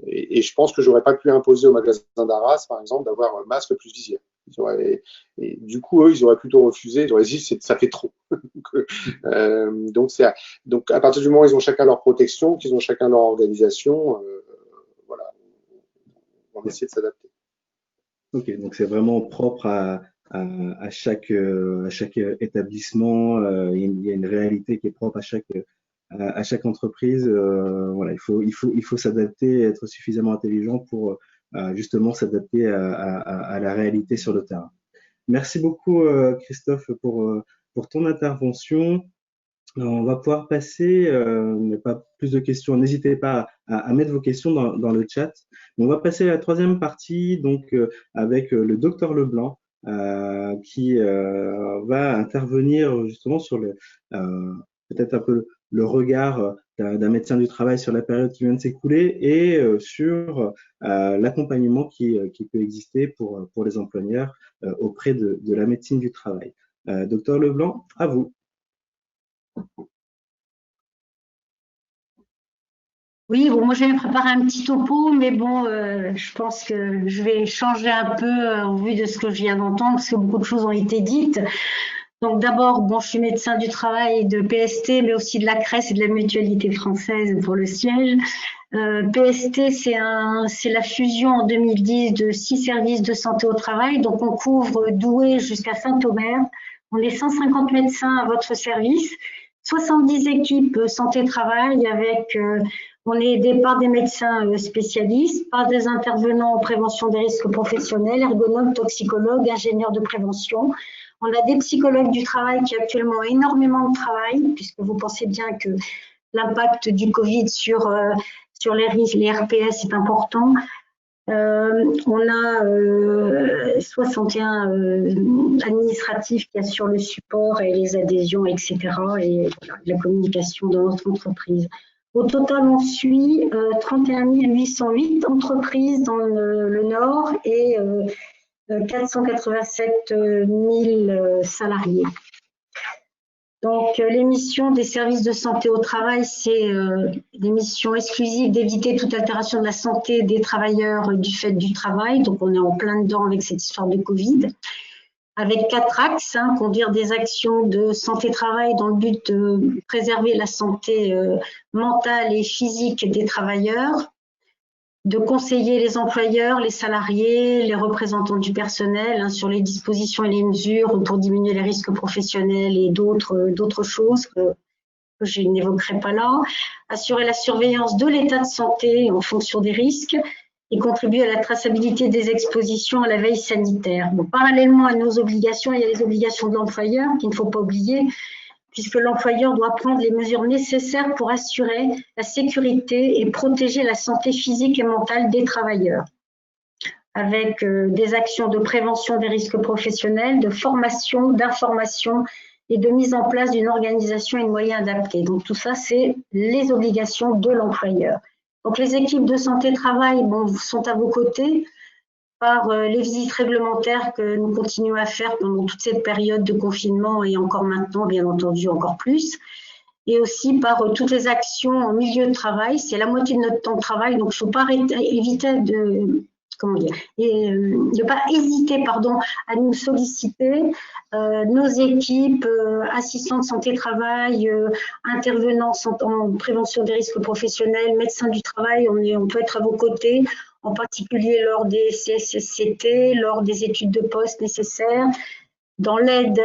Et je pense que j'aurais pas pu imposer au magasin d'Arras, par exemple, d'avoir un masque plus visière. Et du coup, eux, ils auraient plutôt refusé. Ils auraient dit, ça fait trop. Donc, à partir du moment où ils ont chacun leur protection, qu'ils ont chacun leur organisation, voilà, on essaie de s'adapter. Ok, donc c'est vraiment propre à chaque établissement. Il y a une réalité qui est propre à chaque entreprise. Voilà, il faut s'adapter, être suffisamment intelligent pour justement s'adapter à la réalité sur le terrain. Merci beaucoup, Christophe, pour ton intervention. On va pouvoir passer, pas plus de questions. N'hésitez pas à mettre vos questions dans le chat. On va passer à la troisième partie, donc avec le docteur Leblanc, qui va intervenir justement sur peut-être un peu le regard d'un médecin du travail sur la période qui vient de s'écouler et sur l'accompagnement qui peut exister pour les employeurs auprès de la médecine du travail. Docteur Leblanc, à vous. Oui, bon, moi j'avais préparé un petit topo, mais bon, je pense que je vais changer un peu en vue de ce que je viens d'entendre, parce que beaucoup de choses ont été dites. Donc d'abord, bon, je suis médecin du travail de PST, mais aussi de la CRES et de la Mutualité française pour le siège. PST, c'est la fusion en 2010 de 6 services de santé au travail. Donc on couvre Douai jusqu'à Saint-Omer. On est 150 médecins à votre service, 70 équipes santé-travail avec... on est aidé par des médecins spécialistes, par des intervenants en prévention des risques professionnels, ergonomes, toxicologues, ingénieurs de prévention. On a des psychologues du travail qui actuellement ont énormément de travail, puisque vous pensez bien que l'impact du Covid sur les risques, les RPS est important. On a 61 administratifs qui assurent le support et les adhésions, etc. et voilà, la communication dans notre entreprise. Au total, on suit 31 808 entreprises dans le Nord et 487 000 salariés. Donc, les missions des services de santé au travail, c'est des missions exclusives d'éviter toute altération de la santé des travailleurs du fait du travail. Donc, on est en plein dedans avec cette histoire de Covid. Avec 4 axes, conduire des actions de santé-travail dans le but de préserver la santé mentale et physique des travailleurs, de conseiller les employeurs, les salariés, les représentants du personnel sur les dispositions et les mesures pour diminuer les risques professionnels et d'autres choses que je n'évoquerai pas là, assurer la surveillance de l'état de santé en fonction des risques et contribuer à la traçabilité des expositions à la veille sanitaire. Bon, parallèlement à nos obligations, il y a les obligations de l'employeur qu'il ne faut pas oublier, puisque l'employeur doit prendre les mesures nécessaires pour assurer la sécurité et protéger la santé physique et mentale des travailleurs, avec des actions de prévention des risques professionnels, de formation, d'information et de mise en place d'une organisation et de moyens adaptés. Donc tout ça, c'est les obligations de l'employeur. Donc les équipes de santé-travail sont à vos côtés par les visites réglementaires que nous continuons à faire pendant toute cette période de confinement et encore maintenant, bien entendu, encore plus. Et aussi par toutes les actions en milieu de travail. C'est la moitié de notre temps de travail, donc il ne faut pas éviter comment dire, et ne pas hésiter, pardon, à nous solliciter. Nos équipes, assistants de santé-travail, intervenants en prévention des risques professionnels, médecins du travail, on peut être à vos côtés, en particulier lors des CSSCT, lors des études de poste nécessaires, dans l'aide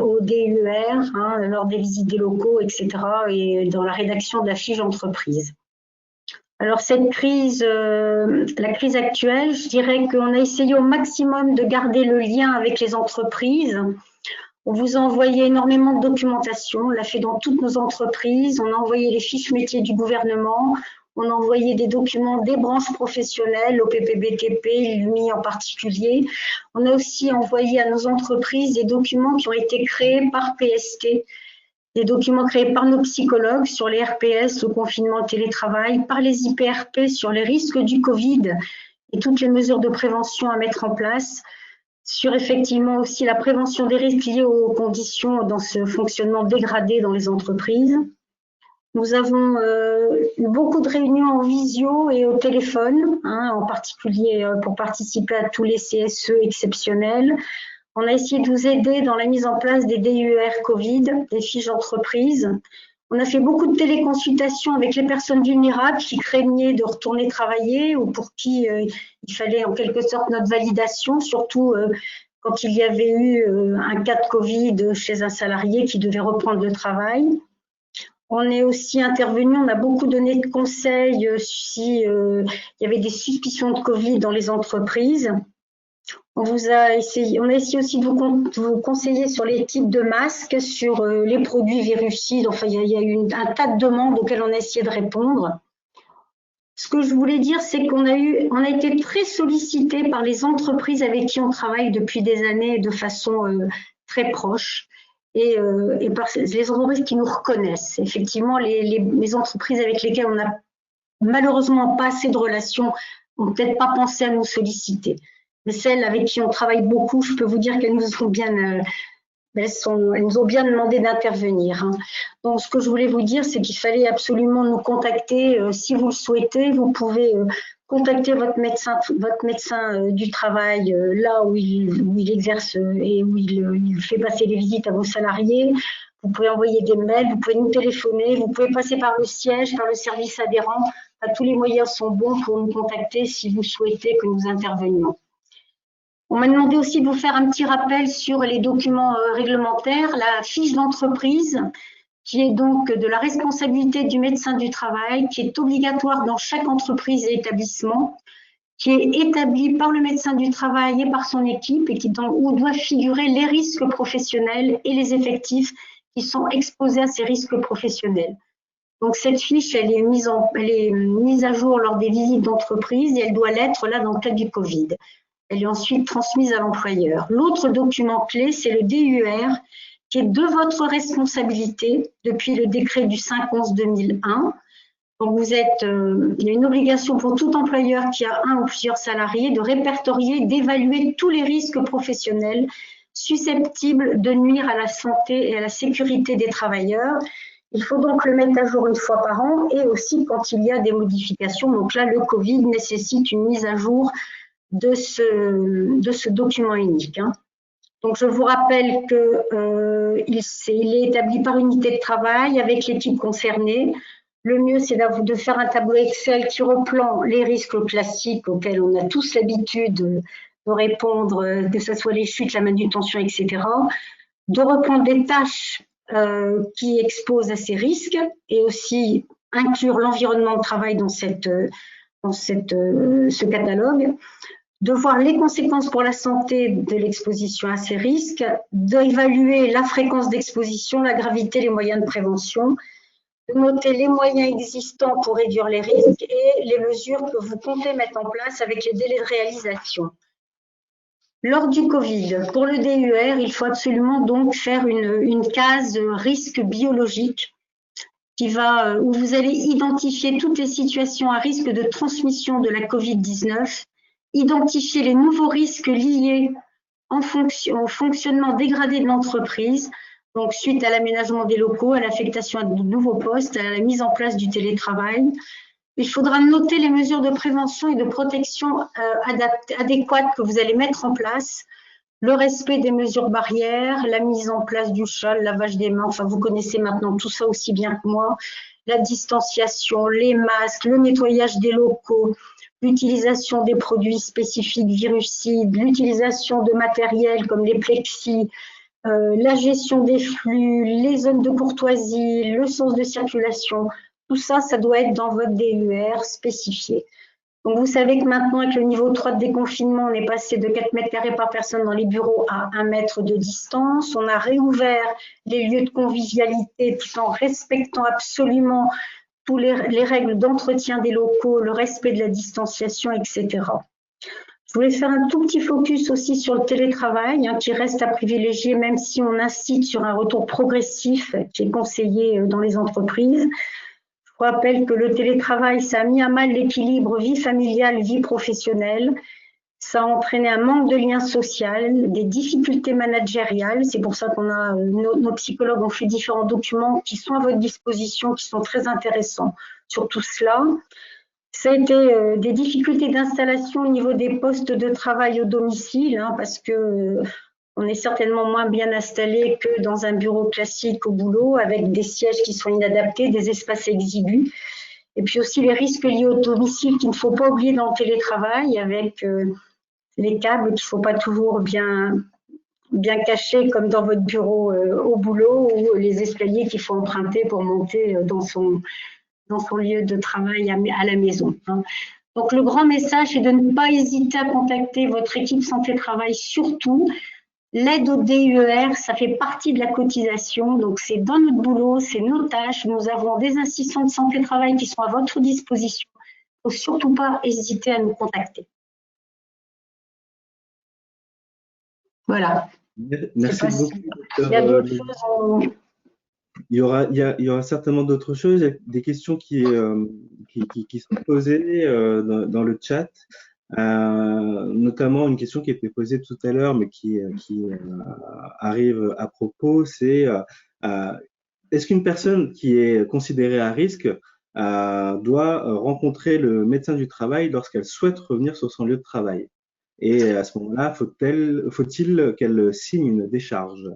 au DUR, lors des visites des locaux, etc., et dans la rédaction de la fiche d'entreprise. Alors cette crise, la crise actuelle, je dirais qu'on a essayé au maximum de garder le lien avec les entreprises. On vous a envoyé énormément de documentation, on l'a fait dans toutes nos entreprises, on a envoyé les fiches métiers du gouvernement, on a envoyé des documents des branches professionnelles, au PPBTP, l'UMI en particulier. On a aussi envoyé à nos entreprises des documents qui ont été créés par PST, des documents créés par nos psychologues sur les RPS, le confinement, le télétravail, par les IPRP sur les risques du Covid et toutes les mesures de prévention à mettre en place, sur effectivement aussi la prévention des risques liés aux conditions dans ce fonctionnement dégradé dans les entreprises. Nous avons eu beaucoup de réunions en visio et au téléphone, en particulier pour participer à tous les CSE exceptionnels. On a essayé de vous aider dans la mise en place des DUR Covid, des fiches d'entreprise. On a fait beaucoup de téléconsultations avec les personnes vulnérables qui craignaient de retourner travailler ou pour qui il fallait en quelque sorte notre validation, surtout quand il y avait eu un cas de Covid chez un salarié qui devait reprendre le travail. On est aussi intervenu, on a beaucoup donné de conseils si il y avait des suspicions de Covid dans les entreprises. On a essayé aussi de vous conseiller sur les types de masques, sur les produits virucides. Enfin, il y a eu un tas de demandes auxquelles on a essayé de répondre. Ce que je voulais dire, c'est qu'on a été très sollicité par les entreprises avec qui on travaille depuis des années de façon très proche. Et par les entreprises qui nous reconnaissent. Effectivement, les entreprises avec lesquelles on n'a malheureusement pas assez de relations n'ont peut-être pas pensé à nous solliciter. Mais celles avec qui on travaille beaucoup, je peux vous dire qu'elles nous ont bien, elles nous ont bien demandé d'intervenir. Donc, ce que je voulais vous dire, c'est qu'il fallait absolument nous contacter. Si vous le souhaitez, vous pouvez contacter votre médecin du travail là où il exerce et où il fait passer les visites à vos salariés. Vous pouvez envoyer des mails, vous pouvez nous téléphoner, vous pouvez passer par le siège, par le service adhérent. Tous les moyens sont bons pour nous contacter si vous souhaitez que nous intervenions. On m'a demandé aussi de vous faire un petit rappel sur les documents réglementaires, la fiche d'entreprise, qui est donc de la responsabilité du médecin du travail, qui est obligatoire dans chaque entreprise et établissement, qui est établie par le médecin du travail et par son équipe, et où doivent figurer les risques professionnels et les effectifs qui sont exposés à ces risques professionnels. Donc cette fiche, elle est mise à jour lors des visites d'entreprise et elle doit l'être là dans le cas du Covid. Elle est ensuite transmise à l'employeur. L'autre document clé, c'est le DUR, qui est de votre responsabilité depuis le décret du 5/11/2001. Donc il y a une obligation pour tout employeur qui a un ou plusieurs salariés de répertorier, d'évaluer tous les risques professionnels susceptibles de nuire à la santé et à la sécurité des travailleurs. Il faut donc le mettre à jour une fois par an et aussi quand il y a des modifications. Donc là, le Covid nécessite une mise à jour de ce document unique. Donc, je vous rappelle qu'il est établi par unité de travail avec l'équipe concernée. Le mieux, c'est de faire un tableau Excel qui reprend les risques classiques auxquels on a tous l'habitude de répondre, que ce soit les chutes, la manutention, etc. De reprendre les tâches qui exposent à ces risques et aussi inclure l'environnement de travail dans ce catalogue. De voir les conséquences pour la santé de l'exposition à ces risques, d'évaluer la fréquence d'exposition, la gravité, les moyens de prévention, de noter les moyens existants pour réduire les risques et les mesures que vous comptez mettre en place avec les délais de réalisation. Lors du Covid, pour le DUR, il faut absolument donc faire une case risque biologique où vous allez identifier toutes les situations à risque de transmission de la Covid-19, identifier les nouveaux risques liés au fonctionnement dégradé de l'entreprise, donc suite à l'aménagement des locaux, à l'affectation à de nouveaux postes, à la mise en place du télétravail, il faudra noter les mesures de prévention et de protection adéquates que vous allez mettre en place, le respect des mesures barrières, la mise en place du châle, lavage des mains, enfin vous connaissez maintenant tout ça aussi bien que moi, la distanciation, les masques, le nettoyage des locaux, l'utilisation des produits spécifiques virucides, l'utilisation de matériel comme les plexis, la gestion des flux, les zones de courtoisie, le sens de circulation, tout ça, ça doit être dans votre DUR spécifié. Donc, vous savez que maintenant, avec le niveau 3 de déconfinement, on est passé de 4 mètres carrés par personne dans les bureaux à 1 mètre de distance. On a réouvert les lieux de convivialité tout en respectant absolument toutes les règles d'entretien des locaux, le respect de la distanciation, etc. Je voulais faire un tout petit focus aussi sur le télétravail, qui reste à privilégier, même si on incite sur un retour progressif qui est conseillé dans les entreprises. Je vous rappelle que le télétravail, ça a mis à mal l'équilibre vie familiale, vie professionnelle. Ça a entraîné un manque de lien social, des difficultés managériales. C'est pour ça qu'on a, nos psychologues ont fait différents documents qui sont à votre disposition, qui sont très intéressants sur tout cela. Ça a été des difficultés d'installation au niveau des postes de travail au domicile, parce que on est certainement moins bien installé que dans un bureau classique au boulot, avec des sièges qui sont inadaptés, des espaces exigus. Et puis aussi les risques liés au domicile qu'il ne faut pas oublier dans le télétravail, avec les câbles qu'il ne faut pas toujours bien cachés comme dans votre bureau au boulot, ou les escaliers qu'il faut emprunter pour monter dans son lieu de travail à la maison. Donc, le grand message, c'est de ne pas hésiter à contacter votre équipe santé-travail, surtout. L'aide au DUER, ça fait partie de la cotisation, donc c'est dans notre boulot, c'est nos tâches. Nous avons des assistants de santé-travail qui sont à votre disposition. Il ne faut surtout pas hésiter à nous contacter. Voilà. Merci beaucoup. Il y a d'autres choses. Il y aura certainement d'autres choses. Il y a des questions qui sont posées dans le chat, notamment une question qui a été posée tout à l'heure, mais qui arrive à propos, c'est est-ce qu'une personne qui est considérée à risque doit rencontrer le médecin du travail lorsqu'elle souhaite revenir sur son lieu de travail? Et à ce moment-là, faut-il qu'elle signe une décharge?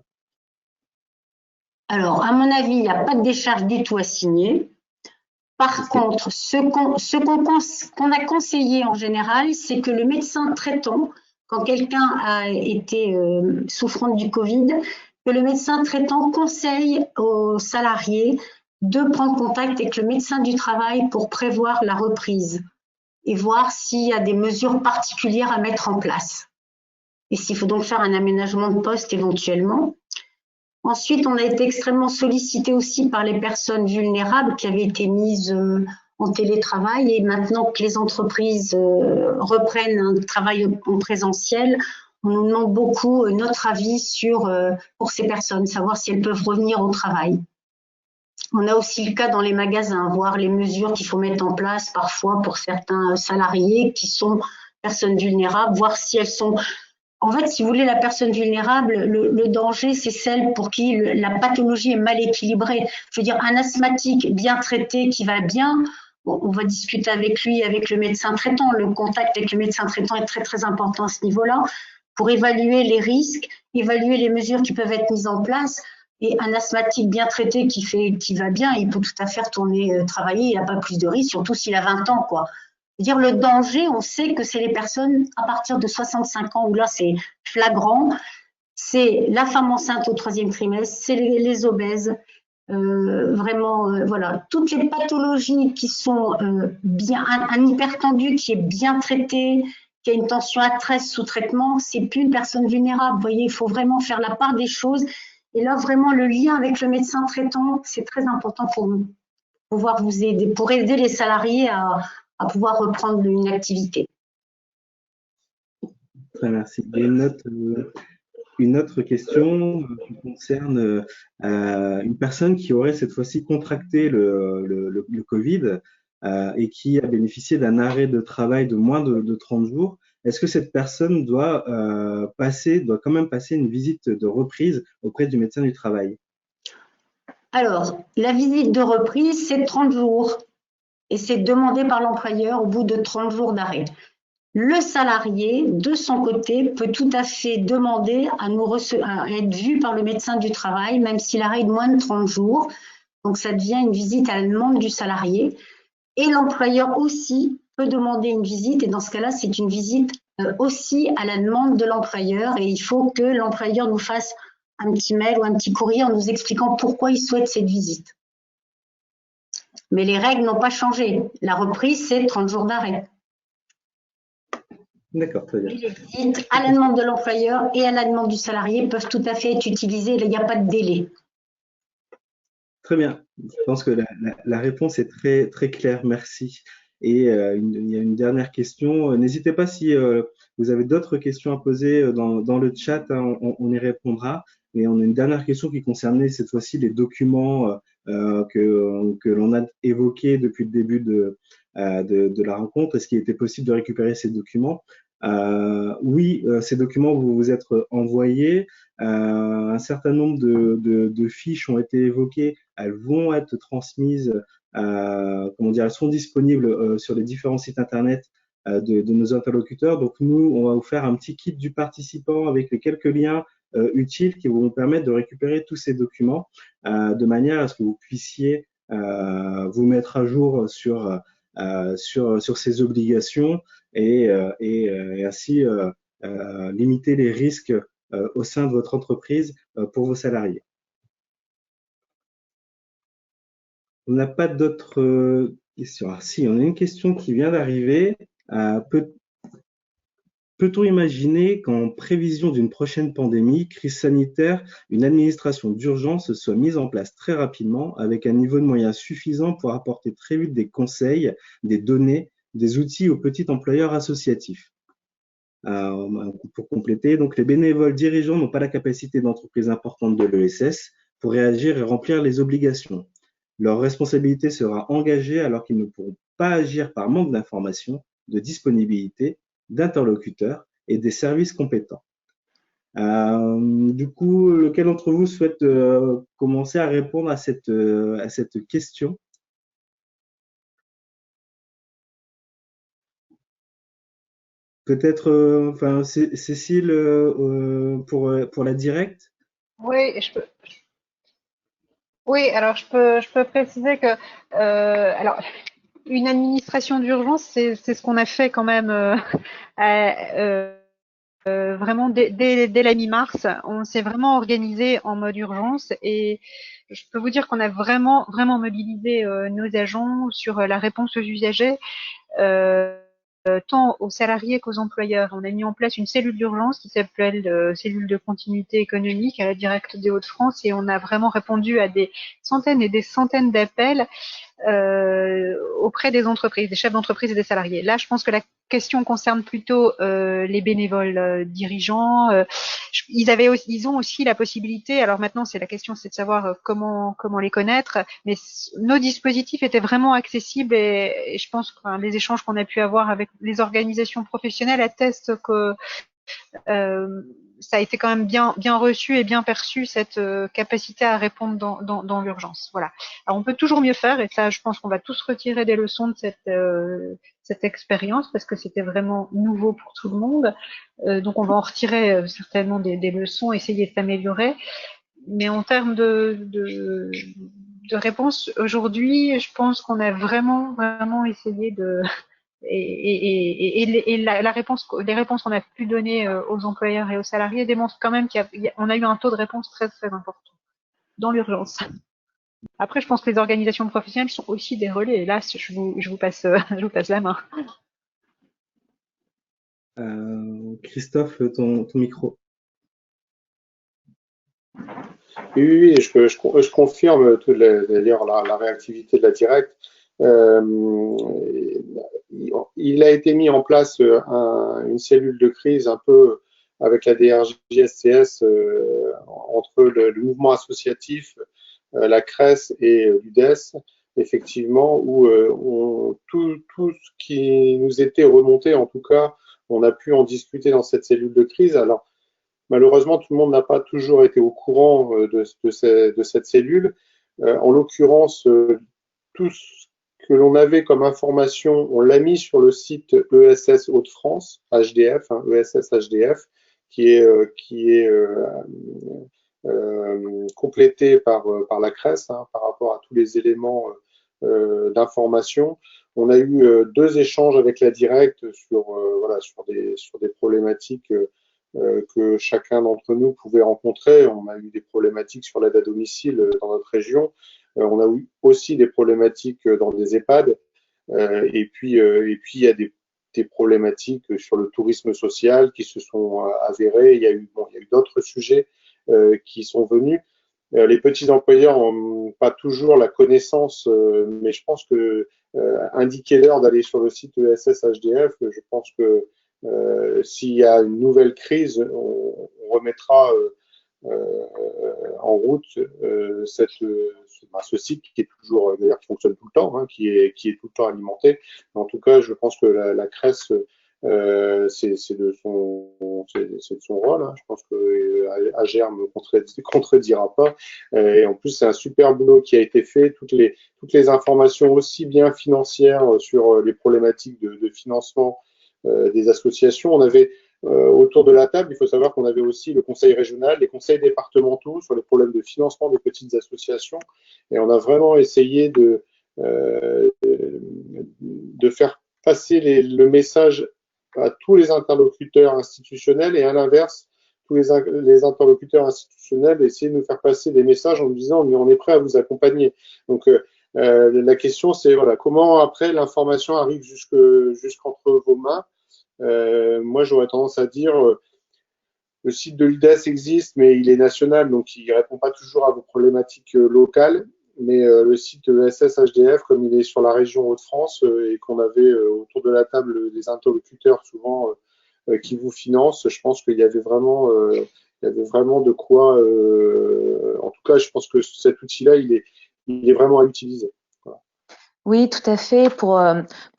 Alors, à mon avis, il n'y a pas de décharge du tout à signer. Par contre, ce qu'on a conseillé en général, c'est que le médecin traitant, quand quelqu'un a été souffrant du Covid, que le médecin traitant conseille aux salariés de prendre contact avec le médecin du travail pour prévoir la reprise et voir s'il y a des mesures particulières à mettre en place. Et s'il faut donc faire un aménagement de poste éventuellement. Ensuite, on a été extrêmement sollicité aussi par les personnes vulnérables qui avaient été mises en télétravail, et maintenant que les entreprises reprennent un travail en présentiel, on nous demande beaucoup notre avis pour ces personnes, savoir si elles peuvent revenir au travail. On a aussi le cas dans les magasins, voir les mesures qu'il faut mettre en place parfois pour certains salariés qui sont personnes vulnérables, voir si elles sont... En fait, si vous voulez, la personne vulnérable, le danger, c'est celle pour qui la pathologie est mal équilibrée. Je veux dire, un asthmatique bien traité qui va bien, on va discuter avec lui, avec le médecin traitant. Le contact avec le médecin traitant est très, très important à ce niveau-là pour évaluer les risques, évaluer les mesures qui peuvent être mises en place. Et un asthmatique bien traité qui va bien, il peut tout à fait retourner travailler, il n'a pas plus de risques, surtout s'il a 20 ans, quoi. Dire le danger, on sait que c'est les personnes à partir de 65 ans où là c'est flagrant, c'est la femme enceinte au 3e trimestre, c'est les obèses, vraiment voilà, toutes les pathologies qui sont bien, un hypertendu qui est bien traité, qui a une tension à 13 sous traitement, c'est plus une personne vulnérable. Vous voyez, il faut vraiment faire la part des choses. Et là vraiment le lien avec le médecin traitant, c'est très important pour nous, pour pouvoir vous aider, pour aider les salariés à pouvoir reprendre une activité. Très merci. Il y a une autre question qui concerne une personne qui aurait cette fois-ci contracté le Covid et qui a bénéficié d'un arrêt de travail de moins de 30 jours. Est-ce que cette personne doit quand même passer une visite de reprise auprès du médecin du travail? Alors, la visite de reprise, c'est 30 jours. et c'est demandé par l'employeur au bout de 30 jours d'arrêt. Le salarié, de son côté, peut tout à fait demander à être vu par le médecin du travail, même s'il arrête moins de 30 jours. Donc, ça devient une visite à la demande du salarié. Et l'employeur aussi peut demander une visite, et dans ce cas-là, c'est une visite aussi à la demande de l'employeur. Et il faut que l'employeur nous fasse un petit mail ou un petit courrier en nous expliquant pourquoi il souhaite cette visite. Mais les règles n'ont pas changé. La reprise, c'est 30 jours d'arrêt. D'accord, très bien. Et les visites à la demande de l'employeur et à la demande du salarié peuvent tout à fait être utilisées. Il n'y a pas de délai. Très bien. Je pense que la réponse est très, très claire. Merci. Et il y a une dernière question. N'hésitez pas si vous avez d'autres questions à poser dans le chat, hein, on y répondra. Et on a une dernière question qui concernait cette fois-ci les documents que l'on a évoqués depuis le début de la rencontre. Est-ce qu'il était possible de récupérer ces documents? Oui, ces documents vont vous être envoyés. Un certain nombre de fiches ont été évoquées. Elles vont être transmises, comment dire, elles sont disponibles sur les différents sites internet de nos interlocuteurs. Donc nous, on va vous faire un petit kit du participant avec les quelques liens utiles qui vont vous permettre de récupérer tous ces documents de manière à ce que vous puissiez vous mettre à jour sur ces obligations et ainsi limiter les risques au sein de votre entreprise pour vos salariés. On n'a pas d'autres questions. Ah, si, on a une question qui vient d'arriver. Peut-on imaginer qu'en prévision d'une prochaine pandémie, crise sanitaire, une administration d'urgence soit mise en place très rapidement avec un niveau de moyens suffisant pour apporter très vite des conseils, des données, des outils aux petits employeurs associatifs? Pour compléter, donc les bénévoles dirigeants n'ont pas la capacité d'entreprise importante de l'ESS pour réagir et remplir les obligations. Leur responsabilité sera engagée alors qu'ils ne pourront pas agir par manque d'informations, de disponibilité, d'interlocuteurs et des services compétents. Du coup, lequel d'entre vous souhaite commencer à répondre à cette question? Peut-être, enfin, Cécile, pour la directe? Oui, Oui, alors je peux préciser que alors une administration d'urgence, c'est ce qu'on a fait quand même vraiment dès la mi-mars. On s'est vraiment organisé en mode urgence et je peux vous dire qu'on a vraiment mobilisé nos agents sur la réponse aux usagers. Tant aux salariés qu'aux employeurs. On a mis en place une cellule d'urgence qui s'appelle cellule de continuité économique à la directe des Hauts-de-France et on a vraiment répondu à des centaines et des centaines d'appels auprès des entreprises, des chefs d'entreprise et des salariés. Là, je pense que la question concerne plutôt les bénévoles dirigeants. Ils ont aussi la possibilité. Alors maintenant, c'est la question, c'est de savoir comment les connaître. Mais nos dispositifs étaient vraiment accessibles et je pense que les échanges qu'on a pu avoir avec les organisations professionnelles attestent que ça a été quand même bien reçu et bien perçu cette capacité à répondre dans l'urgence. Voilà. Alors on peut toujours mieux faire et ça, je pense qu'on va tous retirer des leçons de cette expérience parce que c'était vraiment nouveau pour tout le monde. Donc on va en retirer certainement des leçons, essayer de s'améliorer. Mais en termes de réponse aujourd'hui, je pense qu'on a vraiment essayé de et la réponse, les réponses qu'on a pu donner aux employeurs et aux salariés démontrent quand même qu'on a eu un taux de réponse très important dans l'urgence. Après, je pense que les organisations professionnelles sont aussi des relais. Et là, je vous passe la main. Christophe, ton micro. Oui, je confirme d'ailleurs la réactivité de la directe. Il a été mis en place une cellule de crise un peu avec la DRJSCS entre le mouvement associatif, la CRES et l'UDES, effectivement, où tout ce qui nous était remonté, en tout cas, on a pu en discuter dans cette cellule de crise. Alors, malheureusement, tout le monde n'a pas toujours été au courant de cette cellule. En l'occurrence, tout ce que l'on avait comme information, on l'a mis sur le site ESS Hauts-de-France, HDF, hein, ESS HDF, qui est complété par la CRES, hein, par rapport à tous les éléments d'information. On a eu 2 échanges avec la directe sur des problématiques que chacun d'entre nous pouvait rencontrer. On a eu des problématiques sur l'aide à domicile dans notre région. On a eu aussi des problématiques dans des EHPAD. Et puis il y a des problématiques sur le tourisme social qui se sont avérées. Il y a eu d'autres sujets qui sont venus. Les petits employeurs n'ont pas toujours la connaissance, mais je pense que indiquez-leur d'aller sur le site ESS HDF. Je pense que s'il y a une nouvelle crise, on remettra en route ce site qui est toujours, d'ailleurs, qui fonctionne tout le temps, hein, qui est tout le temps alimenté. Mais en tout cas, je pense que la CRES, c'est de son rôle. Hein. Je pense que Ager ne me contredira pas. Et en plus, c'est un super boulot qui a été fait. Toutes les informations aussi bien financières sur les problématiques de financement des associations. On avait autour de la table, il faut savoir qu'on avait aussi le conseil régional, les conseils départementaux sur les problèmes de financement des petites associations. Et on a vraiment essayé de faire passer le message à tous les interlocuteurs institutionnels et à l'inverse, tous les interlocuteurs institutionnels essayer de nous faire passer des messages en nous disant on est prêt à vous accompagner. Donc la question c'est voilà, comment après l'information arrive jusqu'entre vos mains. Moi j'aurais tendance à dire le site de l'IDES existe mais il est national donc il ne répond pas toujours à vos problématiques locales. Mais le site ESS HDF, comme il est sur la région Hauts-de-France et qu'on avait autour de la table des interlocuteurs souvent qui vous financent, je pense qu'il y avait vraiment de quoi. En tout cas, je pense que cet outil-là, il est vraiment à utiliser. Voilà. Oui, tout à fait. Pour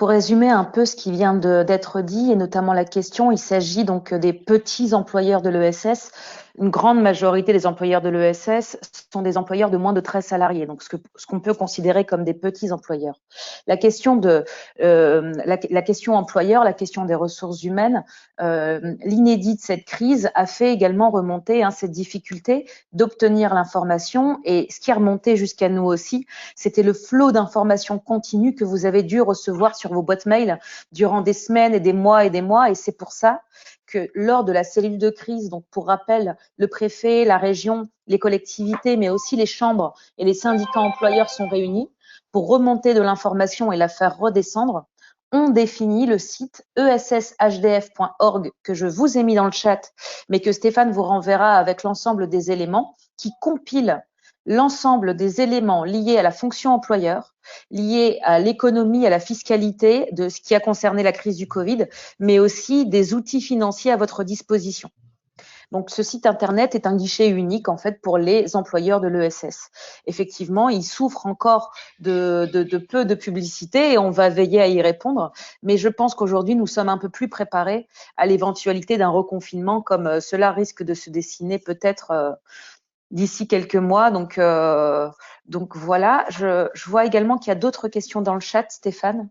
résumer un peu ce qui vient d'être dit, et notamment la question, il s'agit donc des petits employeurs de l'ESS. Une grande majorité des employeurs de l'ESS sont des employeurs de moins de 13 salariés, donc ce qu'on peut considérer comme des petits employeurs. La question la question employeur, la question des ressources humaines, l'inédit de cette crise a fait également remonter cette difficulté d'obtenir l'information. Et ce qui est remonté jusqu'à nous aussi, c'était le flot d'informations continues que vous avez dû recevoir sur vos boîtes mail durant des semaines et des mois. Et c'est pour ça que lors de la cellule de crise, donc pour rappel, le préfet, la région, les collectivités, mais aussi les chambres et les syndicats employeurs sont réunis pour remonter de l'information et la faire redescendre. On définit le site esshdf.org que je vous ai mis dans le chat, mais que Stéphane vous renverra avec l'ensemble des éléments qui compilent l'ensemble des éléments liés à la fonction employeur, liés à l'économie, à la fiscalité, de ce qui a concerné la crise du Covid, mais aussi des outils financiers à votre disposition. Donc, ce site internet est un guichet unique en fait pour les employeurs de l'ESS. Effectivement, il souffre encore de peu de publicité et on va veiller à y répondre. Mais je pense qu'aujourd'hui, nous sommes un peu plus préparés à l'éventualité d'un reconfinement comme cela risque de se dessiner peut-être d'ici quelques mois. Donc voilà, je vois également qu'il y a d'autres questions dans le chat, Stéphane.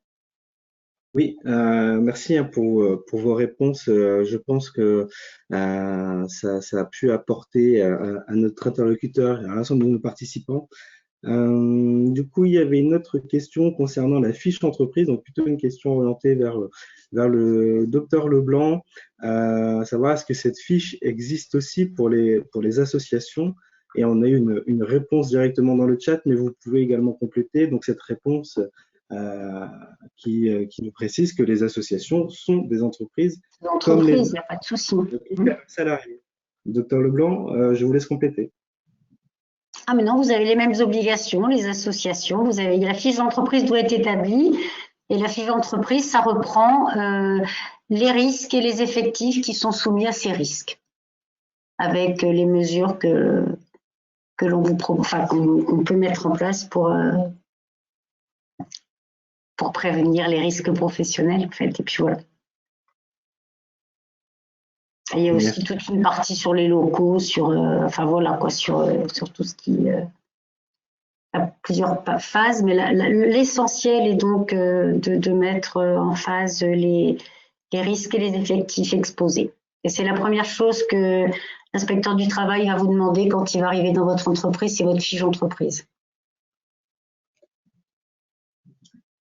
Oui, merci pour vos réponses. Je pense que ça a pu apporter à notre interlocuteur et à l'ensemble de nos participants. Du coup, il y avait une autre question concernant la fiche entreprise, donc plutôt une question orientée vers le docteur Leblanc, savoir est-ce que cette fiche existe aussi pour les associations. Et on a eu une réponse directement dans le chat, mais vous pouvez également compléter. Donc cette réponse qui nous précise que les associations sont des entreprises comme les il n'y a pas de souci. salariés. Docteur Leblanc, je vous laisse compléter. Ah mais non, vous avez les mêmes obligations, les associations. Vous avez la fiche d'entreprise doit être établie et la fiche d'entreprise, ça reprend les risques et les effectifs qui sont soumis à ces risques, avec les mesures que l'on vous propose, enfin qu'on peut mettre en place pour prévenir les risques professionnels en fait. Et puis voilà. Et il y a aussi toute une partie sur les locaux, sur enfin voilà quoi, sur tout ce qui à plusieurs phases, mais l'essentiel est donc de mettre en phase les risques et les effectifs exposés. Et c'est la première chose que l'inspecteur du travail va vous demander quand il va arriver dans votre entreprise, c'est votre fiche d'entreprise.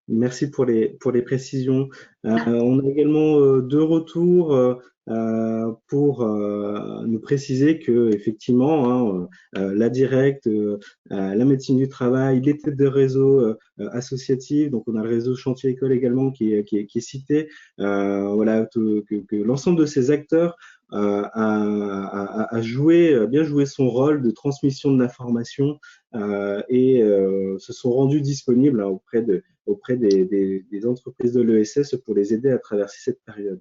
Merci pour les précisions. On a également deux retours pour nous préciser que effectivement, la directe, la médecine du travail, les têtes de réseau associatifs, donc on a le réseau Chantier École également qui est cité. Voilà, que l'ensemble de ces acteurs a bien joué son rôle de transmission de l'information et se sont rendus disponibles auprès des entreprises de l'ESS pour les aider à traverser cette période.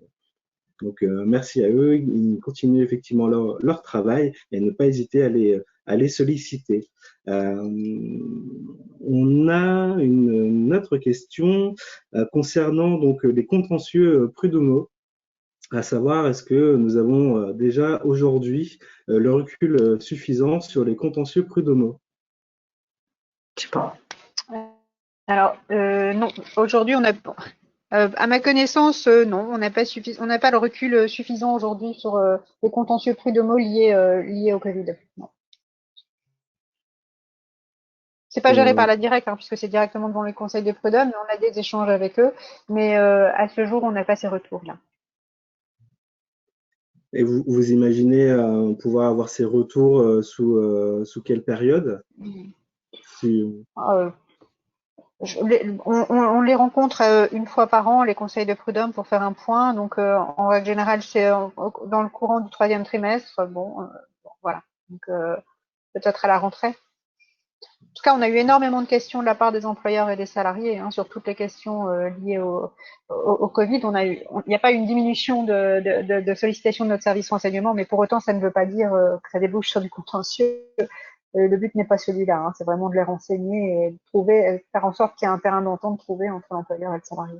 Donc, merci à eux. Ils continuent effectivement leur travail et ne pas hésiter à les solliciter. On a une autre question concernant donc les contentieux prud'homaux, à savoir est-ce que nous avons déjà aujourd'hui le recul suffisant sur les contentieux prud'homaux? Je sais pas. Alors, non, aujourd'hui, on a, à ma connaissance, non, on n'a pas le recul suffisant aujourd'hui sur les contentieux prud'homaux liés au Covid. Non. C'est pas géré par la directe, hein, puisque c'est directement devant le conseil de prud'homme, mais on a des échanges avec eux. Mais à ce jour, on n'a pas ces retours-là. Et vous imaginez pouvoir avoir ces retours sous quelle période? On les rencontre une fois par an, les conseils de prud'homme, pour faire un point. Donc, en règle générale, c'est dans le courant du 3e trimestre. Bon, voilà. Donc, peut-être à la rentrée. En tout cas, on a eu énormément de questions de la part des employeurs et des salariés hein, sur toutes les questions liées au Covid. Il n'y a pas eu une diminution de sollicitation de notre service renseignement, mais pour autant, ça ne veut pas dire que ça débouche sur du contentieux. Le but n'est pas celui-là, hein, c'est vraiment de les renseigner et de faire en sorte qu'il y ait un terrain d'entente trouvé entre l'employeur et le salarié.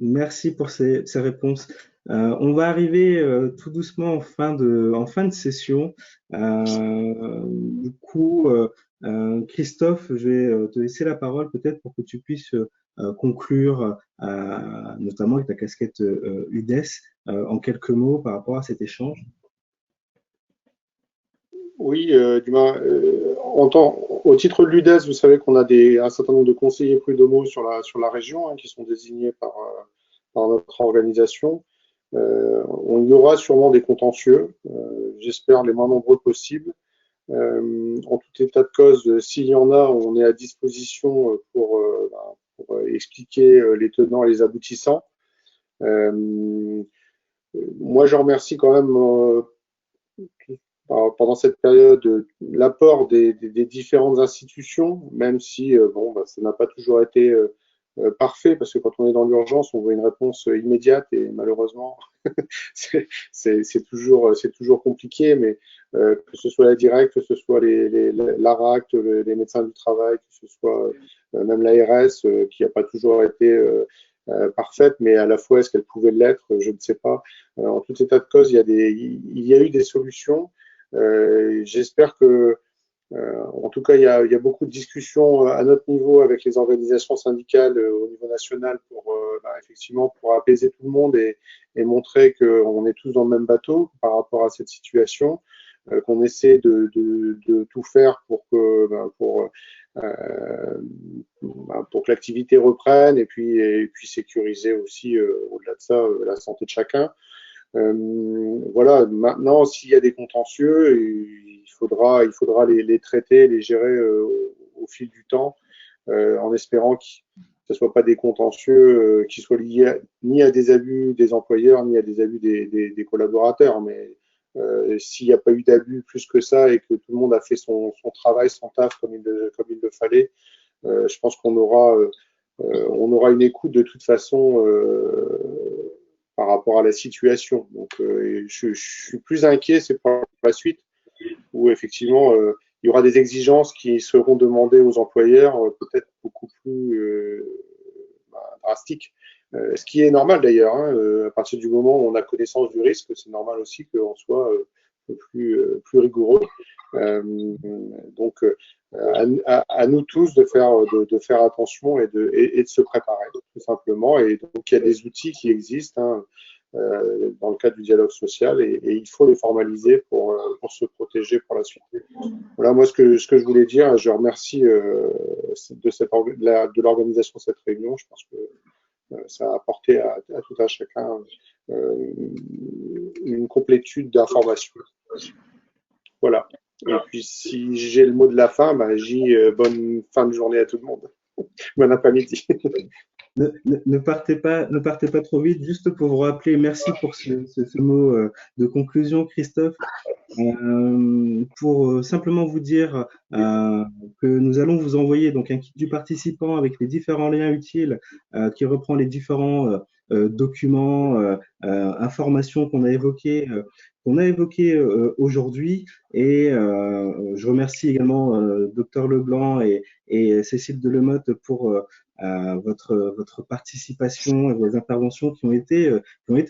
Merci pour ces réponses. On va arriver tout doucement en fin de session. Du coup, Christophe, je vais te laisser la parole peut-être pour que tu puisses conclure, notamment avec ta casquette UDES, en quelques mots par rapport à cet échange. Oui, Dumas, au titre de l'UDES, vous savez qu'on a un certain nombre de conseillers prud'homaux sur la région hein, qui sont désignés par notre organisation. Il y aura sûrement des contentieux, j'espère les moins nombreux possibles. En tout état de cause, s'il y en a, on est à disposition pour expliquer les tenants et les aboutissants. Moi, je remercie quand même pendant cette période l'apport des différentes institutions, même si ça n'a pas toujours été parfait, parce que quand on est dans l'urgence, on veut une réponse immédiate et malheureusement, c'est toujours compliqué, mais que ce soit la directe, que ce soit l'ARACT, les médecins du travail, que ce soit même l'ARS, qui n'a pas toujours été parfaite, mais à la fois, est-ce qu'elle pouvait l'être? Je ne sais pas. En tout état de cause, il y a eu des solutions. J'espère que, en tout cas, il y a beaucoup de discussions à notre niveau avec les organisations syndicales au niveau national effectivement pour apaiser tout le monde et montrer qu'on est tous dans le même bateau par rapport à cette situation, qu'on essaie de tout faire pour que l'activité reprenne et puis sécuriser aussi au-delà de ça la santé de chacun. Voilà, maintenant, s'il y a des contentieux, il faudra les traiter, les gérer au fil du temps, en espérant que ce ne soit pas des contentieux qui soient liés ni à des abus des employeurs, ni à des abus des collaborateurs. Mais s'il n'y a pas eu d'abus plus que ça et que tout le monde a fait son travail, son taf comme il le fallait, je pense qu'on aura une écoute de toute façon par rapport à la situation. Donc, je suis plus inquiet, c'est pour la suite, où effectivement, il y aura des exigences qui seront demandées aux employeurs, peut-être beaucoup plus drastiques. Ce qui est normal d'ailleurs, hein, à partir du moment où on a connaissance du risque, c'est normal aussi qu'on soit plus rigoureux. Donc, à nous tous de faire attention et de se préparer, tout simplement. Et donc, il y a des outils qui existent dans le cadre du dialogue social et il faut les formaliser pour se protéger pour la suite. Voilà, moi, ce que je voulais dire, je remercie de l'organisation de cette réunion. Je pense que ça a apporté à tout un chacun une complétude d'informations. Voilà. Et puis, si j'ai le mot de la fin, bonne fin de journée à tout le monde. Bon après-midi. Ne partez pas trop vite. Juste pour vous rappeler, merci pour ce mot de conclusion, Christophe. Pour simplement vous dire que nous allons vous envoyer donc un kit du participant avec les différents liens utiles qui reprend les différents documents, informations qu'on a évoquées aujourd'hui. Et je remercie également Dr Leblanc et Cécile Delemotte pour votre participation et vos interventions qui ont été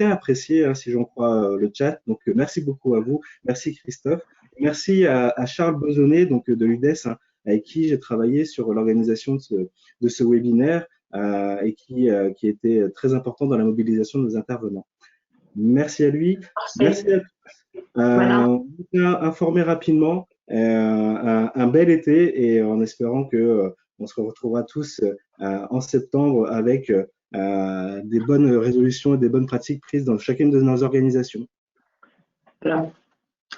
appréciées, si j'en crois le chat. Donc merci beaucoup à vous, merci Christophe, merci à Charles Bozonnet donc de l'UDES, avec qui j'ai travaillé sur l'organisation de ce webinaire et qui était très important dans la mobilisation de nos intervenants. Merci à lui. Merci à tous. Voilà. On vous a informé rapidement. Un bel été et en espérant que on se retrouvera tous en septembre avec des bonnes résolutions et des bonnes pratiques prises dans chacune de nos organisations. Voilà.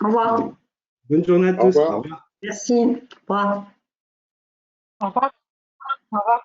Au revoir. Bonne journée à tous. Au revoir. Merci. Au revoir. Au revoir. Au revoir.